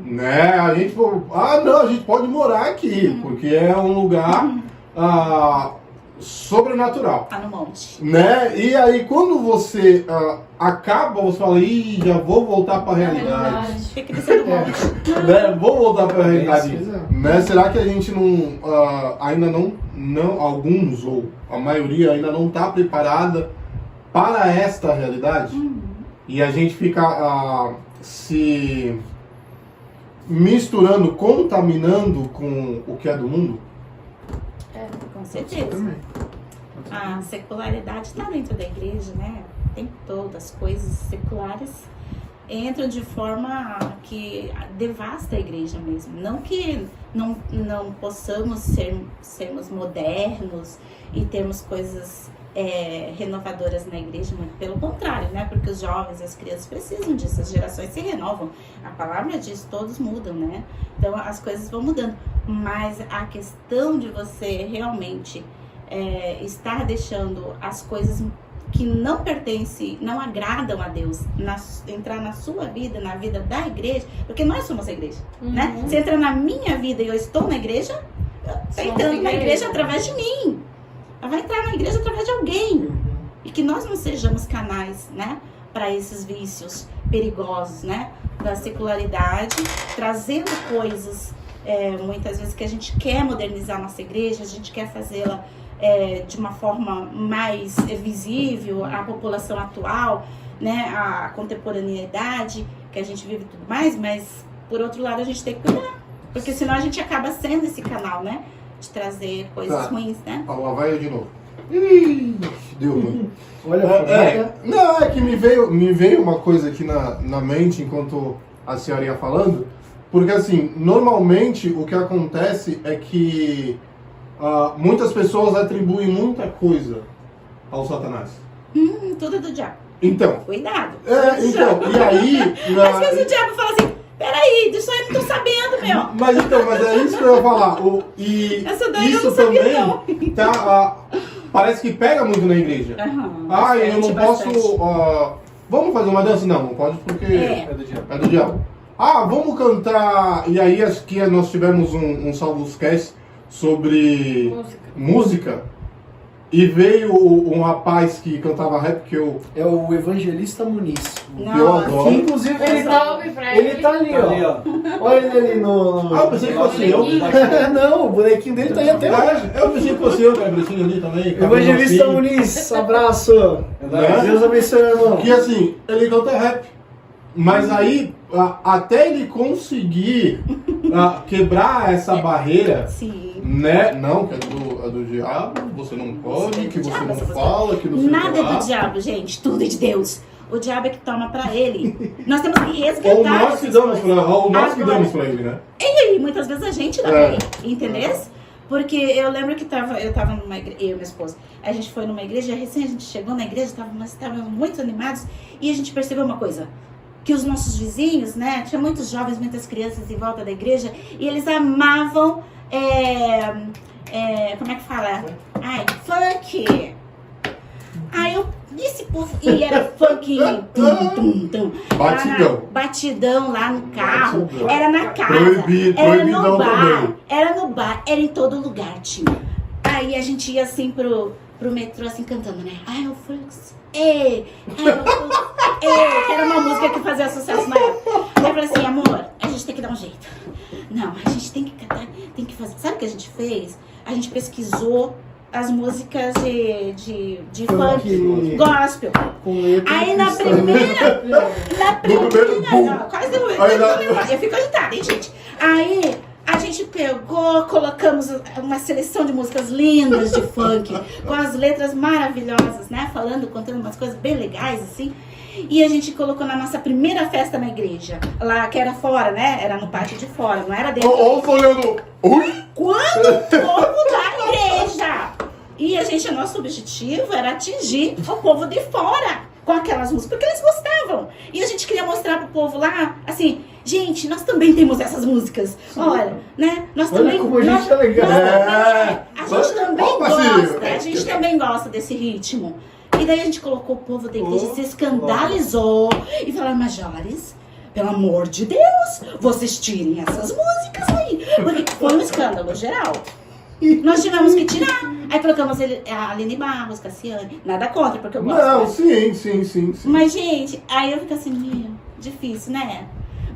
Né? A gente falou, não, a gente pode morar aqui, porque é um lugar sobrenatural. Tá no monte. Né? E aí quando você acaba, você fala, já vou voltar para a realidade. Fica no monte. Né? Vou voltar para a realidade. Né? Será que a gente não, ainda não, alguns ou a maioria ainda não está preparada para esta realidade? E a gente fica se misturando, contaminando com o que é do mundo? Com certeza. A secularidade está dentro da igreja, né? Tem todas as coisas seculares entram de forma que devasta a igreja mesmo. Não que não possamos sermos modernos e termos coisas renovadoras na igreja, muito pelo contrário, né? Porque os jovens, as crianças precisam disso, as gerações se renovam. A palavra diz, todos mudam, né? Então as coisas vão mudando. Mas a questão de você realmente estar deixando as coisas que não pertencem, não agradam a Deus, entrar na sua vida, na vida da igreja, porque nós somos a igreja, né? Se entra na minha vida e eu estou na igreja, está entrando na igreja através de mim. Ela vai entrar na igreja através de alguém. E que nós não sejamos canais, né, para esses vícios perigosos, né, da secularidade, trazendo coisas, muitas vezes, que a gente quer modernizar a nossa igreja, a gente quer fazê-la de uma forma mais visível à população atual, né, à contemporaneidade que a gente vive e tudo mais, mas, por outro lado, a gente tem que cuidar, porque senão a gente acaba sendo esse canal, né, de trazer coisas ruins, né. Lá vai eu de novo. Ih, deu ruim. Olha, não, é que me veio uma coisa aqui na mente enquanto a senhora ia falando, porque assim, normalmente o que acontece é que muitas pessoas atribuem muita coisa ao Satanás. Tudo do diabo. Então. Cuidado. Então, e aí... Às vezes o diabo fala assim, peraí, disso aí eu não tô sabendo, meu. Mas é isso que eu ia falar. Essa daí isso eu não sabia, também tá, parece que pega muito na igreja. Eu não posso... vamos fazer uma dança? Não pode porque é do diabo. Vamos cantar... E aí acho que nós tivemos um Salvos Cast sobre música. E veio um rapaz que cantava rap que eu... É o Evangelista Muniz. Eu adoro. Inclusive ele tá ali, ó. Olha ele ali no... eu pensei que fosse eu. Não, o bonequinho dele tá aí até hoje. Eu pensei que fosse eu, o cabecinho ali também. Evangelista Muniz, abraço. Deus abençoe, meu irmão. Que assim, ele canta rap. Mas aí, até ele conseguir quebrar essa barreira, né? Não, que é do diabo, você não pode, que você não fala, que não sei o que Nada lá. é do diabo, gente, tudo é de Deus. O diabo é que toma pra ele. Nós temos que resgatar. Ou nós que damos pra ele, né? E muitas vezes a gente dá pra ele, entendeu? Porque eu lembro que eu tava numa igreja, eu e minha esposa, a gente foi numa igreja, recém a gente chegou na igreja, estávamos muito animados, e a gente percebeu uma coisa, que os nossos vizinhos, né, tinha muitos jovens, muitas crianças em volta da igreja, e eles amavam, como é que fala? Funk. Aí eu disse, e era funk, batidão lá no carro, era na casa, era no bar, era em todo lugar, tinha. Aí a gente ia assim pro metrô, assim, cantando, né? O fluxo, que era uma música que fazia sucesso na época. Aí eu falei assim, amor, a gente tem que dar um jeito. Não, a gente tem que cantar, tem que fazer. Sabe o que a gente fez? A gente pesquisou as músicas de funk, gospel. Aí na primeira, quase eu fico agitada, hein, gente? Aí a gente pegou, colocamos uma seleção de músicas lindas de funk, com as letras maravilhosas, né? Contando umas coisas bem legais, assim. E a gente colocou na nossa primeira festa na igreja, lá que era fora, né? Era no pátio de fora, não era dentro. Olhando. Quando o povo da igreja! E nosso objetivo era atingir o povo de fora com aquelas músicas, porque eles gostavam. E a gente queria mostrar pro povo lá, assim, gente, nós também temos essas músicas. Olha, né? Nós também. Como a gente é legal. A gente também gosta. A gente também gosta desse ritmo. E daí a gente colocou o povo da igreja, se escandalizou e falou, Majores, pelo amor de Deus, vocês tirem essas músicas aí. Porque foi um escândalo geral. Nós tivemos que tirar. Aí colocamos a Aline Barros, Cassiane. Nada contra, porque eu gosto. Não, sim. Mas, gente, aí eu fico assim, difícil, né?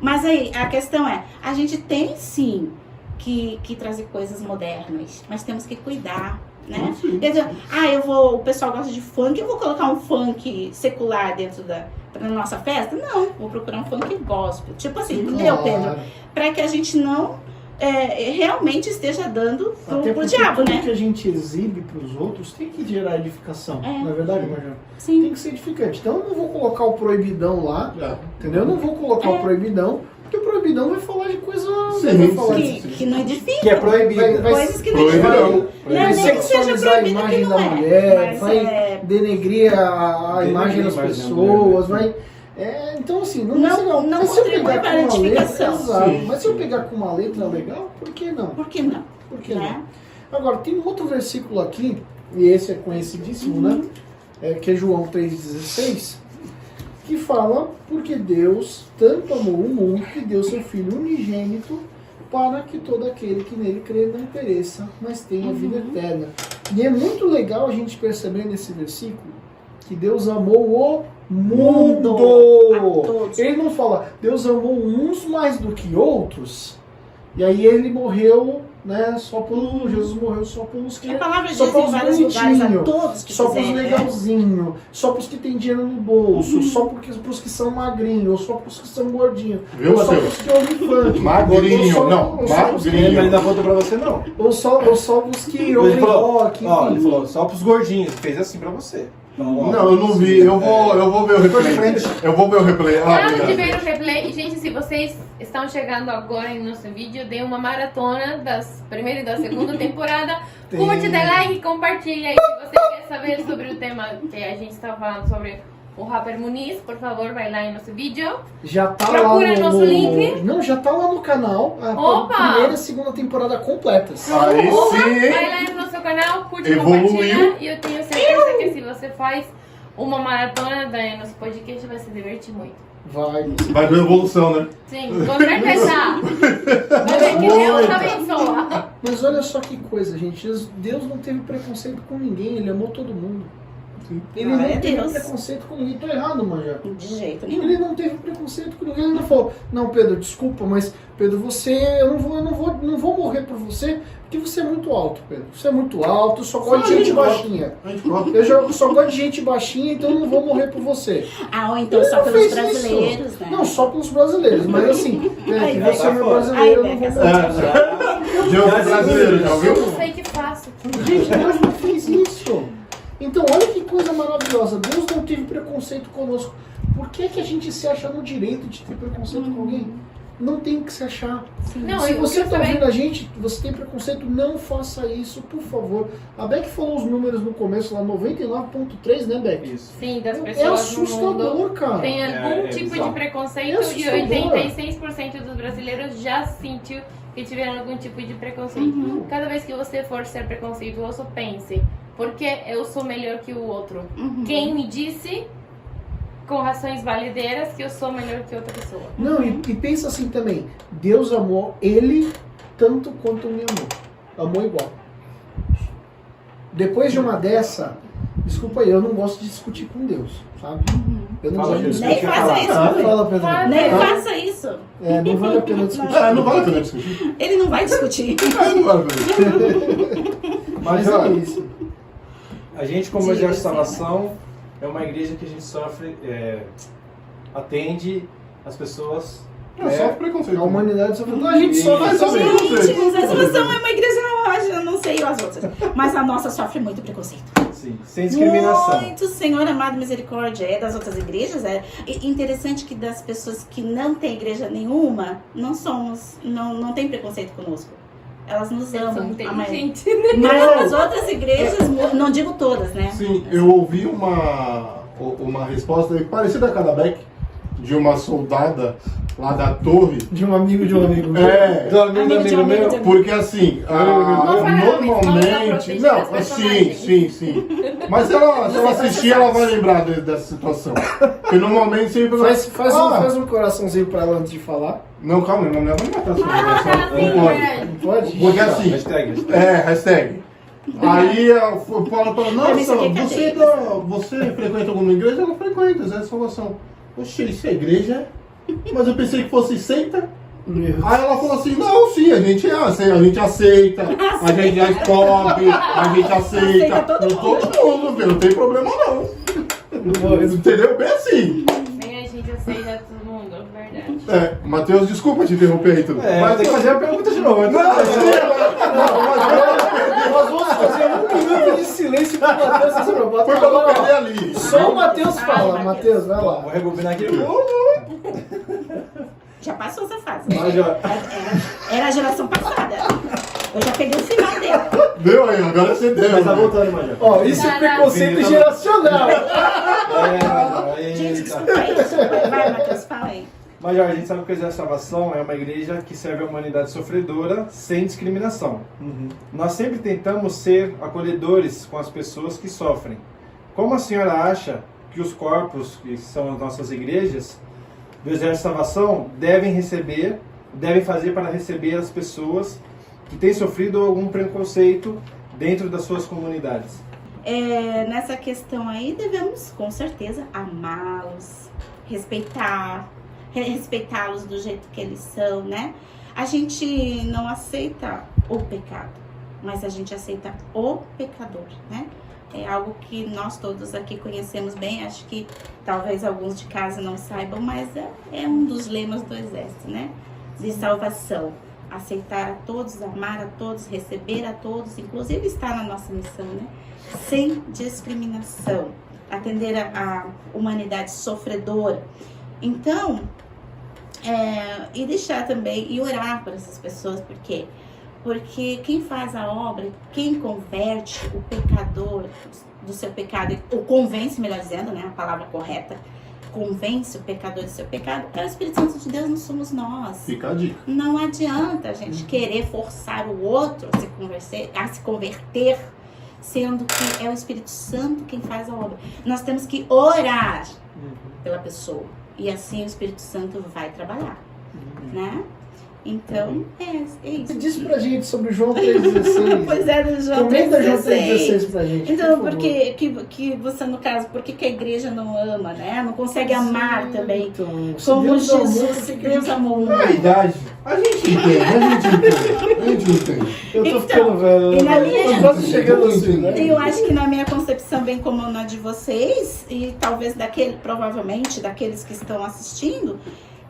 Mas aí, a questão é, a gente tem sim que trazer coisas modernas, mas temos que cuidar, né? O pessoal gosta de funk, eu vou colocar um funk secular dentro da nossa festa? Não, vou procurar um funk gospel. Tipo assim, entendeu, Pedro? Pra que a gente não realmente esteja dando pro diabo, né? Tudo que a gente exibe pros outros tem que gerar edificação. Não é verdade, Major? Sim. Tem que ser edificante. Então eu não vou colocar o proibidão lá, entendeu? Eu não vou colocar o proibidão, porque o proibidão vai falar de coisa... que não edifica. Que é proibido. Coisas que não edificam. Vai sexualizar a imagem da mulher, vai denegrir a imagem das pessoas, vai... então assim, não contribui para a edificação. Mas se eu pegar com uma letra legal, por que não? Por que não? Não? Agora, tem um outro versículo aqui, e esse é conhecidíssimo, né? Que é João 3,16, que fala, porque Deus tanto amou o mundo que deu seu Filho unigênito para que todo aquele que nele crê não pereça, mas tenha vida eterna. E é muito legal a gente perceber nesse versículo que Deus amou o mundo. A todos. Ele não fala, Deus amou uns mais do que outros, e aí ele morreu, né, Jesus morreu só pelos que... A palavra diz só em pelos vários lugares, a bonitinhos, todos que só pros quiserem, né? legalzinhos, só pros que tem dinheiro no bolso, só pros que são magrinhos, só pros que são gordinhos, Viu, ou só seu? pros que ouvem funk. Magrinho, ou só- não, ou só pros que- Ele magrinho. ainda voltou pra você, não. Ou só pros que Ele ouvem falou, rock, ó, enfim. ele falou, só pros gordinhos. Fez assim pra você. Então, ó, Não, eu não vi. Eu vou ver o replay. frente. Eu vou ver o replay. Ah, Antes de obrigado. ver o replay, e, gente, se vocês estão chegando agora em nosso vídeo, dê uma maratona das primeira e da segunda temporada. Curte, dê like e compartilha. E se você quer saber sobre o tema que a gente está falando sobre o rapper Muniz, por favor, vai lá em nosso vídeo. Já tá Procura lá no nosso link. Não, já tá lá no canal. A Opa! primeira e segunda temporada completas. Aí Opa, sim, hein? vai lá no nosso canal, curte e Evoluiu. compartilha. E eu tenho certeza que se você faz uma maratona da nosso podcast, vai se divertir muito. Vai. Vai ver a evolução, né? Sim, com certeza. Vai ver que Deus abençoa. Mas olha só que coisa, gente. Deus não teve preconceito com ninguém, ele amou todo mundo. Ele Glória não a teve Deus. preconceito com ninguém. Tô errado, Manjá. De jeito nenhum. Ele não teve preconceito com ninguém. Ele não falou, não, Pedro, desculpa, mas Pedro, eu não vou morrer por você, porque você é muito alto, Pedro. Você é muito alto, eu só gosto de gente baixinha. A gente gosta. Eu só gosto de gente baixinha, então eu não vou morrer por você. Ah, ou então Ele só não pelos fez brasileiros, isso. né? Não, só pelos brasileiros, mas assim, Ai, que vai você é meu fora. brasileiro, eu Ai, não vou vai, morrer. Deus brasileiro, já Eu ouviu? não sei o que faço. Gente, Deus não fez isso. Então, olha que coisa maravilhosa. Deus não teve preconceito conosco. Por que, que a gente se acha no direito de ter preconceito com alguém? Não tem que se achar. Não, Se eu você está também. ouvindo a gente, você tem preconceito, não faça isso, por favor. A Beck falou os números no começo lá, 99,3, né, Beck? Isso. Sim, das É pessoas no mundo assustador, cara. tem algum É tipo de bizarro. preconceito É e assustador. 86% dos brasileiros já sentiu que tiveram algum tipo de preconceito. Cada vez que você for ser preconceituoso, pense, porque eu sou melhor que o outro? Quem me disse, com razões valideiras, que eu sou melhor que outra pessoa? Não, e pensa assim também. Deus amou ele tanto quanto me amou. Amou igual. Depois de uma dessa, desculpa aí, eu não gosto de discutir com Deus, sabe? Eu não Fala, gosto de Jesus. discutir. Nem faça isso. Ah, Rui. fala, Pedro. Nem Ah, faça isso. não vale a pena discutir. Ah, não vale a pena discutir. Ele não vai discutir. Ah, não vale a pena. Mas ó, é isso. a gente, como Diga, Exército de Senhor. Salvação, é uma igreja que a gente sofre, atende as pessoas. Não, só preconceito. A humanidade sofre. Não, a gente sofre Mas só também. preconceito. Gente, a solução é uma igreja relógio, eu não sei as outras. Mas a nossa sofre muito preconceito. Sim, sem discriminação. Muito, Senhor amado, misericórdia. É das outras igrejas, é. E interessante que das pessoas que não têm igreja nenhuma, não tem preconceito conosco. Elas nos Eles são amam. a maioria. inteligentes. Mas as outras igrejas, não digo todas, né? Sim, eu ouvi uma resposta parecida com a da Beck, de uma soldada lá da torre. De um amigo de um amigo meu. Do amigo de um amigo de um- Porque assim, normalmente. Não, sim. Mas se ela assistir, ela vai lembrar dessa situação. Porque normalmente sempre. Faz um coraçãozinho pra ela antes de falar. Não, calma, não vai matar sua Ah, tá, sim, Não pode. verdade. Não pode? Porque assim. Hashtag. Hashtag. Aí ela fala, Mas isso nossa, aqui é você frequenta alguma igreja? Ela frequenta, Zé de Salvação. Oxe, isso é igreja? Mas eu pensei que fosse seita. Aí ela falou assim, não, sim, a gente aceita, a gente é pobre, a gente aceita. Aceita todo mundo, filho, não tem problema não. Entendeu? Bem assim. Nem a gente aceita todo mundo, verdade. Matheus, desculpa te interromper aí tudo. Mas tem que fazer a pergunta de novo. Nós vamos fazer um minuto de silêncio pro Matheus se preocupar. Foi pra não perder ali. Só o Matheus fala, Matheus, vai lá. Vou rebobinar aqui. Já passou essa fase. Mas já- Era a geração passada. Eu já peguei o final dela. Deu aí, agora você deu. Mas tá voltando, Major. Ó, isso é preconceito geracional. Gente, desculpa aí. Vai, Matheus, fala aí. Major, a gente sabe que o Exército de Salvação é uma igreja que serve a humanidade sofredora sem discriminação. Nós sempre tentamos ser acolhedores com as pessoas que sofrem. Como a senhora acha que os corpos, que são as nossas igrejas, do Exército de Salvação, devem receber devem fazer para receber as pessoas que têm sofrido algum preconceito dentro das suas comunidades? Nessa questão aí, devemos com certeza amá-los, respeitá-los do jeito que eles são, né? A gente não aceita o pecado, mas a gente aceita o pecador, né? É algo que nós todos aqui conhecemos bem, acho que talvez alguns de casa não saibam, mas é um dos lemas do Exército, né? De salvação. Aceitar a todos, amar a todos, receber a todos, inclusive estar na nossa missão, né? Sem discriminação, atender a humanidade sofredora. Então, e deixar também, e orar por essas pessoas, por quê? Porque quem faz a obra, quem converte o pecador do seu pecado, ou convence, melhor dizendo, né, a palavra correta, convence o pecador do seu pecado, é o Espírito Santo de Deus, não somos nós. Fica a dica. Não adianta a gente querer forçar o outro a se converter, sendo que é o Espírito Santo quem faz a obra. Nós temos que orar pela pessoa, e assim o Espírito Santo vai trabalhar, né? Então, é isso. Diz pra gente sobre João 3,16. Pois é, do João 3,16. Comenta João 3,16 pra gente. Então, porque que você, no caso, por que a igreja não ama, né? Não consegue amar também. Então, Como Deus Jesus, amou, Deus amou o mundo. A idade. A gente entende. Eu tô Então, ficando velho. e na linha eu de- tô quase chegando assim, né? Eu acho que na minha concepção, bem como na de vocês, e talvez provavelmente daqueles que estão assistindo,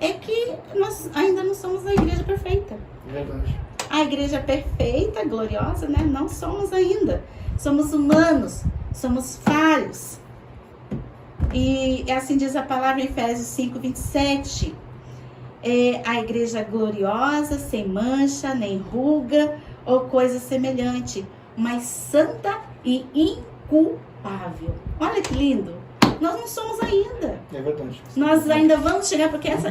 é que nós ainda não somos a igreja perfeita. Verdade. A igreja perfeita, gloriosa, né? Não somos ainda. Somos humanos, somos falhos. E assim diz a palavra em Efésios 5:27. A igreja gloriosa, sem mancha, nem ruga ou coisa semelhante, mas santa e inculpável. Olha que lindo! Nós não somos ainda. É verdade. Nós ainda vamos chegar, porque essa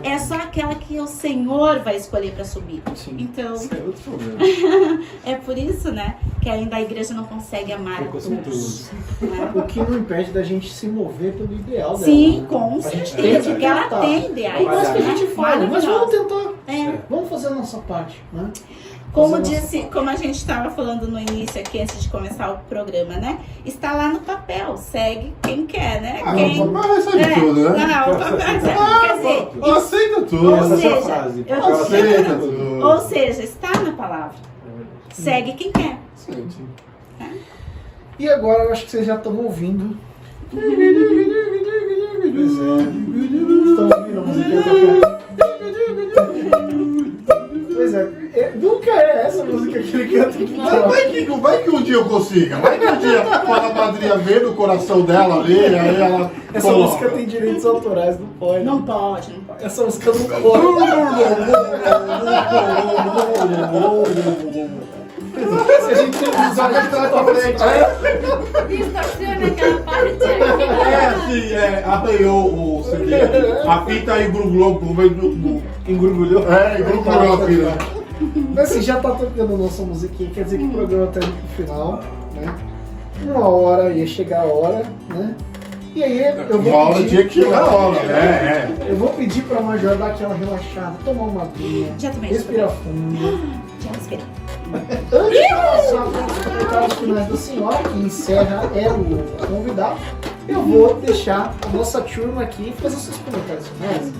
é só aquela que o Senhor vai escolher para subir. Sim. Então, Isso é outro problema. é por isso, né, que ainda a igreja não consegue amar a todos. Preconceituoso. Né? O que não impede da gente se mover pelo ideal dela. Sim, né? com A gente certeza, tem que porque ela tentar. tem ideais. É isso que a gente né? fala, mas vamos Maravilhosos. tentar. Vamos fazer a nossa parte, né? Como Fazer a nossa disse, parte. como a gente estava falando no início aqui, antes de começar o programa, né? Está lá no papel, segue quem quer, né? Quem... Mas recebe tudo, né? Não, o papel, quer dizer, Aceita tudo. Ou Essa é a seja, sua frase. eu- Aceita tudo. ou seja, está na palavra. Segue quem quer. Aceita. E agora eu acho que vocês já estão ouvindo. Estão ouvindo a musiquinha Pois é, nunca é essa música que ele canta aqui. Vai que um dia eu consiga. Vai que um dia a madrinha vê no coração dela ali, aí ela. Essa coloca. música tem direitos autorais, não pode. Não pode, não pode. Essa música não pode. Se a gente tem um episódio de trás pra frente, Distorciona aquela parte. Arranhou o CD. A fita engrugulhou, Engrugulhou. engrugulhou a fita. mas assim, já tá tocando a nossa musiquinha, quer dizer que o programa tá indo pro final, né? Uma hora ia chegar a hora, né? E aí eu Uma vou hora pedir, tinha que chegar a hora, eu vou pedir pra Major dar aquela relaxada, tomar uma aguinha, Já tomei. respirar fundo. Já respirei. Antes de passar para os comentários finais da senhora, que encerra o convidado, eu vou deixar a nossa turma aqui fazer seus comentários finais.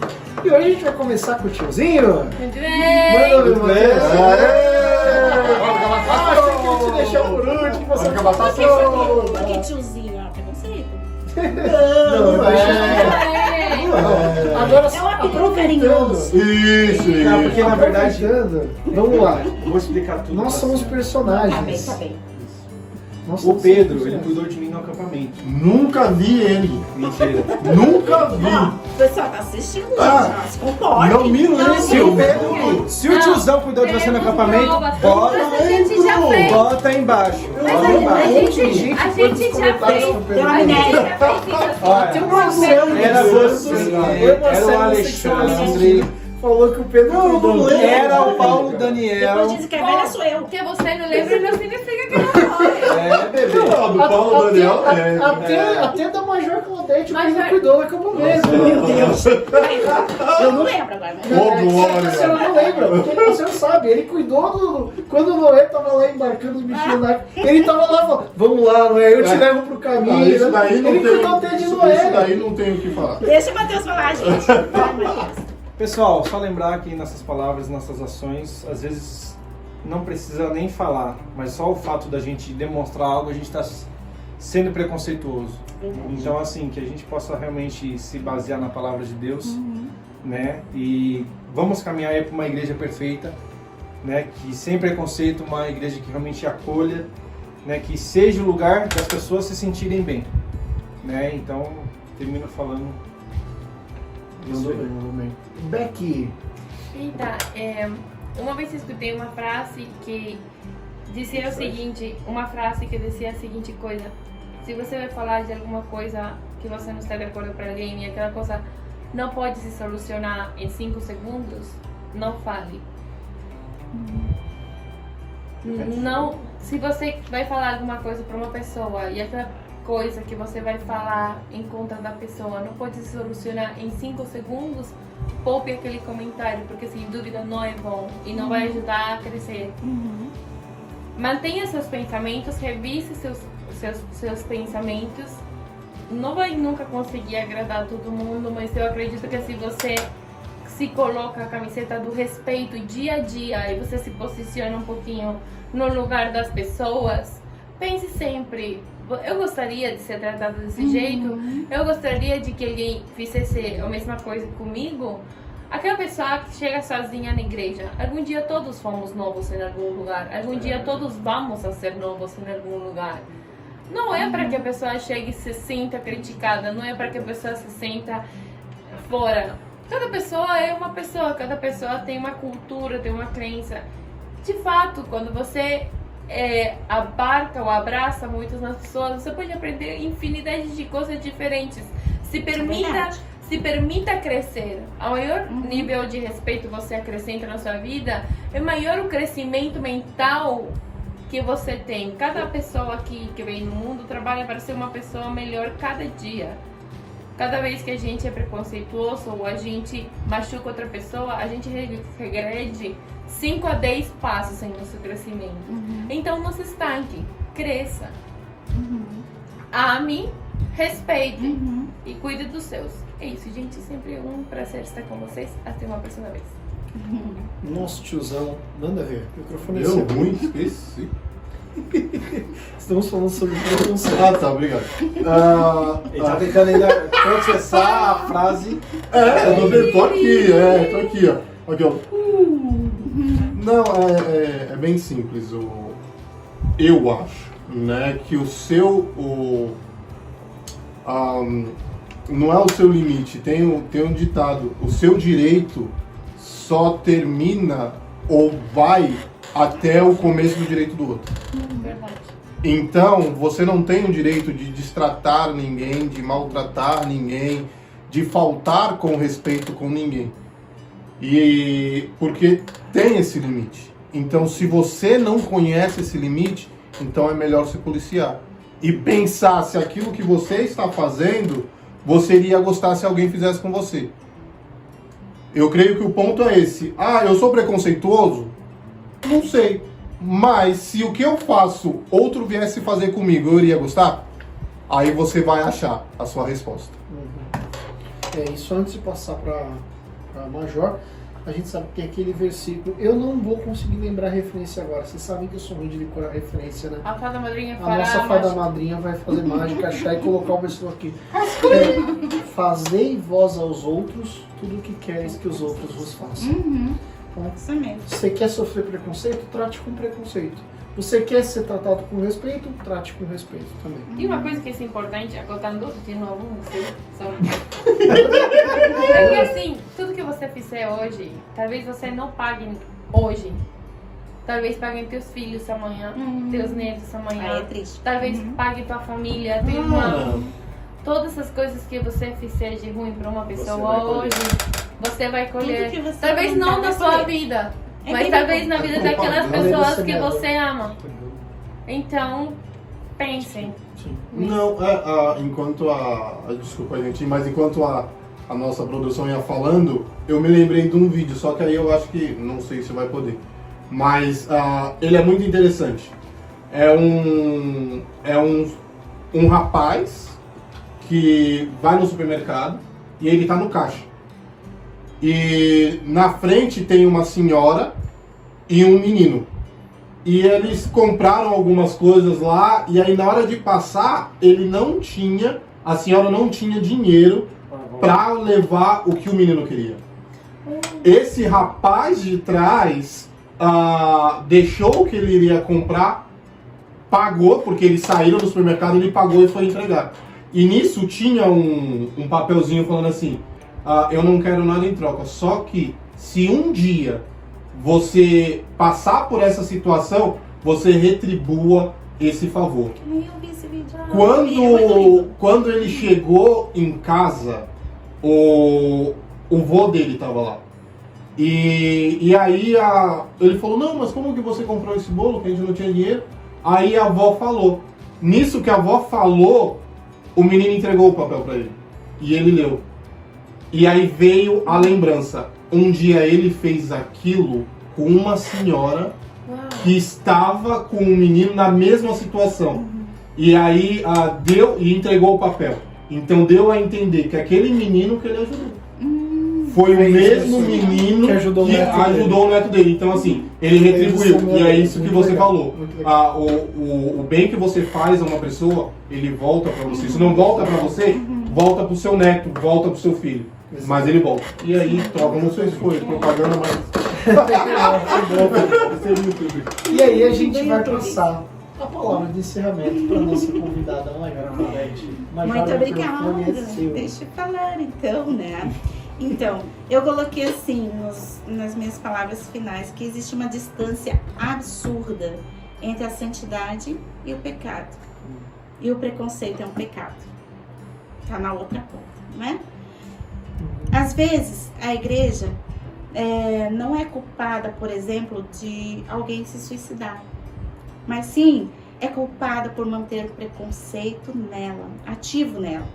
E hoje a gente vai começar com o tiozinho. Muito bem. Manda ver, Muito bem. Achei que te deixar por último, você Vai acabar passou. Porque tiozinho é preconceito. Não é. Agora, É um apelido carinhoso. Isso. Não, porque na verdade, aproveitando, vamos lá. eu vou explicar tudo. Nós pra somos senhora. personagens. Tá bem. Nós O somos Pedro, ele personagens. cuidou de mim no acampamento. Nunca vi ele. Mentira. Nunca vi. Ó, o pessoal tá assistindo, gente. Ah, ó, se comportem. Não me lembro. Se o Pedro, se o tiozão cuidou de você no acampamento, bota, Mas a gente já fez. bota aí embaixo. Mas Bota aí a embaixo. gente já fez. Deu a A gente ideia. já fez isso. Olha, Tem o Marcelo Era dos você, Santos, era o Marcelo, vocês são Alexandre, falou que o Pedro cuidou. Era o Paulo Daniel. Depois dizem que a velha sou eu. Porque você não lembra não significa que não foi. É, bebê. Não, do Paulo Daniel Até da Major Claudete o Major- Pedro cuidou da Campo mesmo. Meu Deus. Eu não lembro agora. Mas... Ô, glória. Você não lembra, porque você não sabe. Ele cuidou quando o Noé tava lá embarcando os bichinhos lá. Ele tava lá falando, vamos lá, Noé, eu te levo pro caminho. Isso daí não ele tem, cuidou até de isso Noé. daí não tem o que falar. Deixa o Matheus falar, gente. Vai, Matheus. Pessoal, só lembrar que nessas palavras, nessas ações, às vezes não precisa nem falar, mas só o fato da gente demonstrar algo, a gente está sendo preconceituoso. Então, assim, que a gente possa realmente se basear na palavra de Deus, né? E vamos caminhar aí para uma igreja perfeita, né? Que sem preconceito, uma igreja que realmente acolha, né? Que seja o lugar das pessoas se sentirem bem, né? Então, termino falando isso aí. Becky, Eita, uma vez eu escutei uma frase que dizia o seguinte, uma frase que dizia a seguinte coisa: se você vai falar de alguma coisa que você não está de acordo para alguém e aquela coisa não pode se solucionar em 5 segundos, não fale. Não, se você vai falar alguma coisa para uma pessoa e aquela coisa que você vai falar em contra da pessoa não pode se solucionar em 5 segundos, poupe aquele comentário, porque sem dúvida não é bom e não vai ajudar a crescer. Mantenha seus pensamentos, revise seus pensamentos. Não vai nunca conseguir agradar todo mundo, mas eu acredito que se você se coloca a camiseta do respeito dia a dia e você se posiciona um pouquinho no lugar das pessoas, pense sempre: eu gostaria de ser tratado desse jeito, eu gostaria de que alguém fizesse a mesma coisa comigo. Aquela pessoa que chega sozinha na igreja, algum dia todos fomos novos em algum lugar, algum dia todos vamos a ser novos em algum lugar. Não é para que a pessoa chegue e se sinta criticada, não é para que a pessoa se sinta fora. Cada pessoa é uma pessoa, cada pessoa tem uma cultura, tem uma crença. De fato, quando você abarca ou abraça muitas pessoas, você pode aprender infinidade de coisas diferentes. Se permita crescer. A maior nível de respeito você acrescenta na sua vida, é maior o crescimento mental que você tem. Cada pessoa aqui que vem no mundo trabalha para ser uma pessoa melhor cada dia. Cada vez que a gente é preconceituoso ou a gente machuca outra pessoa, a gente regrede 5 a 10 passos em nosso crescimento. Então não se estanque, cresça. Ame, respeite e cuide dos seus. É isso, gente. Sempre um prazer estar com vocês. Até uma próxima vez. nosso tiozão, manda ver. O microfone é Deu seu. ruim, esqueci. Estamos falando sobre preconceito. Ah, tá, obrigado. Ele tá tentando ainda processar a frase. Tô aqui, ó. Aqui, ó. Não, é bem simples. Eu acho, né, que não é o seu limite. Tem um ditado: o seu direito só termina ou vai até o começo do direito do outro. Verdade. Então, você não tem o direito de destratar ninguém, de maltratar ninguém, de faltar com respeito com ninguém. E porque tem esse limite. Então, se você não conhece esse limite, então é melhor se policiar. E pensar se aquilo que você está fazendo, você iria gostar se alguém fizesse com você. Eu creio que o ponto é esse. Eu sou preconceituoso? Não sei. Mas se o que eu faço, outro viesse fazer comigo, eu iria gostar? Aí você vai achar a sua resposta. Isso antes de passar para Major, a gente sabe que tem aquele versículo. Eu não vou conseguir lembrar a referência agora. Vocês sabem que eu sou ruim de decorar a referência, né? A fada madrinha A fará nossa fada madrinha vai fazer mágica, achar e colocar o versículo aqui. Fazei vós aos outros tudo o que queres que os outros vos façam. Então, Isso mesmo. você quer sofrer preconceito? Trate com preconceito. Você quer ser tratado com respeito? Trate com respeito também. E uma coisa que é importante, acotando de novo, não sei, é que assim, tudo que você fizer hoje, talvez você não pague hoje. Talvez paguem teus filhos amanhã, teus netos amanhã. Aí é triste. Talvez pague tua família, teu irmão. todas as coisas que você fizer de ruim para uma pessoa vai hoje, você vai colher. Tudo que você Talvez não plantar, na vai sua colher. vida, É mas bem talvez bom. na vida É daquelas propaganda. pessoas Lei do que semeador. você ama. Então, pensem. Sim. Não, enquanto desculpa, gente, mas enquanto a nossa produção ia falando, eu me lembrei de um vídeo, só que aí eu acho que, não sei se vai poder, mas ele é muito interessante. É um rapaz que vai no supermercado e ele tá no caixa. E na frente tem uma senhora e um menino. E eles compraram algumas coisas lá, e aí na hora de passar, a senhora não tinha dinheiro para levar o que o menino queria. Esse rapaz de trás deixou o que ele iria comprar, pagou, porque eles saíram do supermercado, ele pagou e foi entregar. E nisso tinha um papelzinho falando assim, eu não quero nada em troca, só que se um dia você passar por essa situação, você retribua esse favor. Eu vi esse vídeo. É muito lindo. Quando ele chegou em casa, o vô dele estava lá. E aí ele falou, não, mas como que você comprou esse bolo, que a gente não tinha dinheiro? Aí a avó falou. Nisso que a avó falou, o menino entregou o papel para ele. E ele leu. E aí veio a lembrança. Um dia ele fez aquilo com uma senhora que estava com um menino na mesma situação. E aí deu e entregou o papel. Então deu a entender que aquele menino que ele ajudou. Foi o mesmo menino que ajudou o neto dele. Então assim, ele retribuiu. E é isso que você falou. O bem que você faz a uma pessoa, ele volta para você. Se não volta para você, volta pro seu neto, volta pro seu filho. Mas ele volta. E aí, troca, não sei se foi propaganda, mas... E aí a gente vai passar a palavra de encerramento para nossa convidada, Majora Claudete. Muito obrigada. Deixa eu falar então, né? Então, eu coloquei assim nas minhas palavras finais que existe uma distância absurda entre a santidade e o pecado. E o preconceito é um pecado. Tá na outra ponta, não é? Às vezes, a igreja não é culpada, por exemplo, de alguém se suicidar. Mas sim, é culpada por manter o preconceito nela, ativo nela.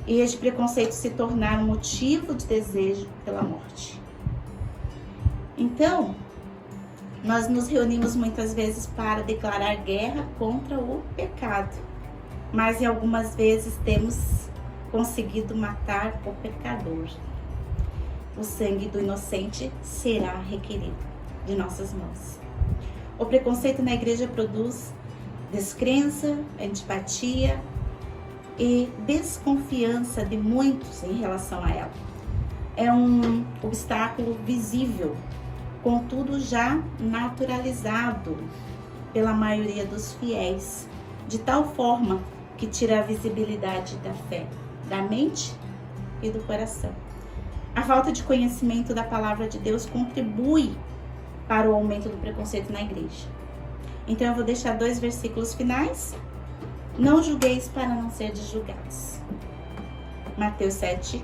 E este preconceito se tornar um motivo de desejo pela morte. Então, nós nos reunimos muitas vezes para declarar guerra contra o pecado. Mas em algumas vezes temos conseguido matar o pecador. O sangue do inocente será requerido de nossas mãos. O preconceito na igreja produz descrença, antipatia e desconfiança de muitos em relação a ela. É um obstáculo visível, contudo já naturalizado pela maioria dos fiéis, de tal forma que tira a visibilidade da fé, da mente e do coração. A falta de conhecimento da palavra de Deus contribui para o aumento do preconceito na igreja. Então eu vou deixar 2 versículos finais. Não julgueis para não serdes julgados. Mateus 7:1.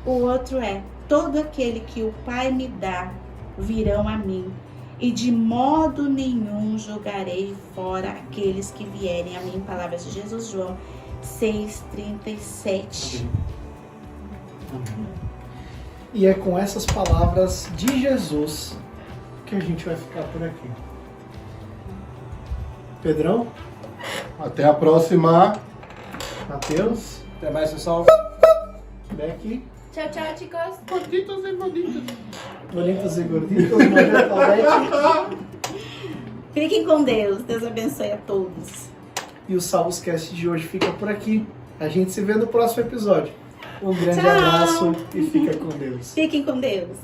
O outro é: todo aquele que o Pai me dá virão a mim, e de modo nenhum julgarei fora aqueles que vierem a mim. Palavras de Jesus, João 6:37. E é com essas palavras de Jesus que a gente vai ficar por aqui. Pedrão, Até a próxima. Matheus, Até mais, pessoal. Becky, Tchau, tchau, chicos. Gorditos e gorditos. Bonitos e Gorditos, Major Claudete Fiquem com Deus. Deus abençoe a todos. e o Salvoscast de hoje fica por aqui. A gente se vê no próximo episódio. Um grande Tchau. abraço e fica com Deus. Fiquem com Deus.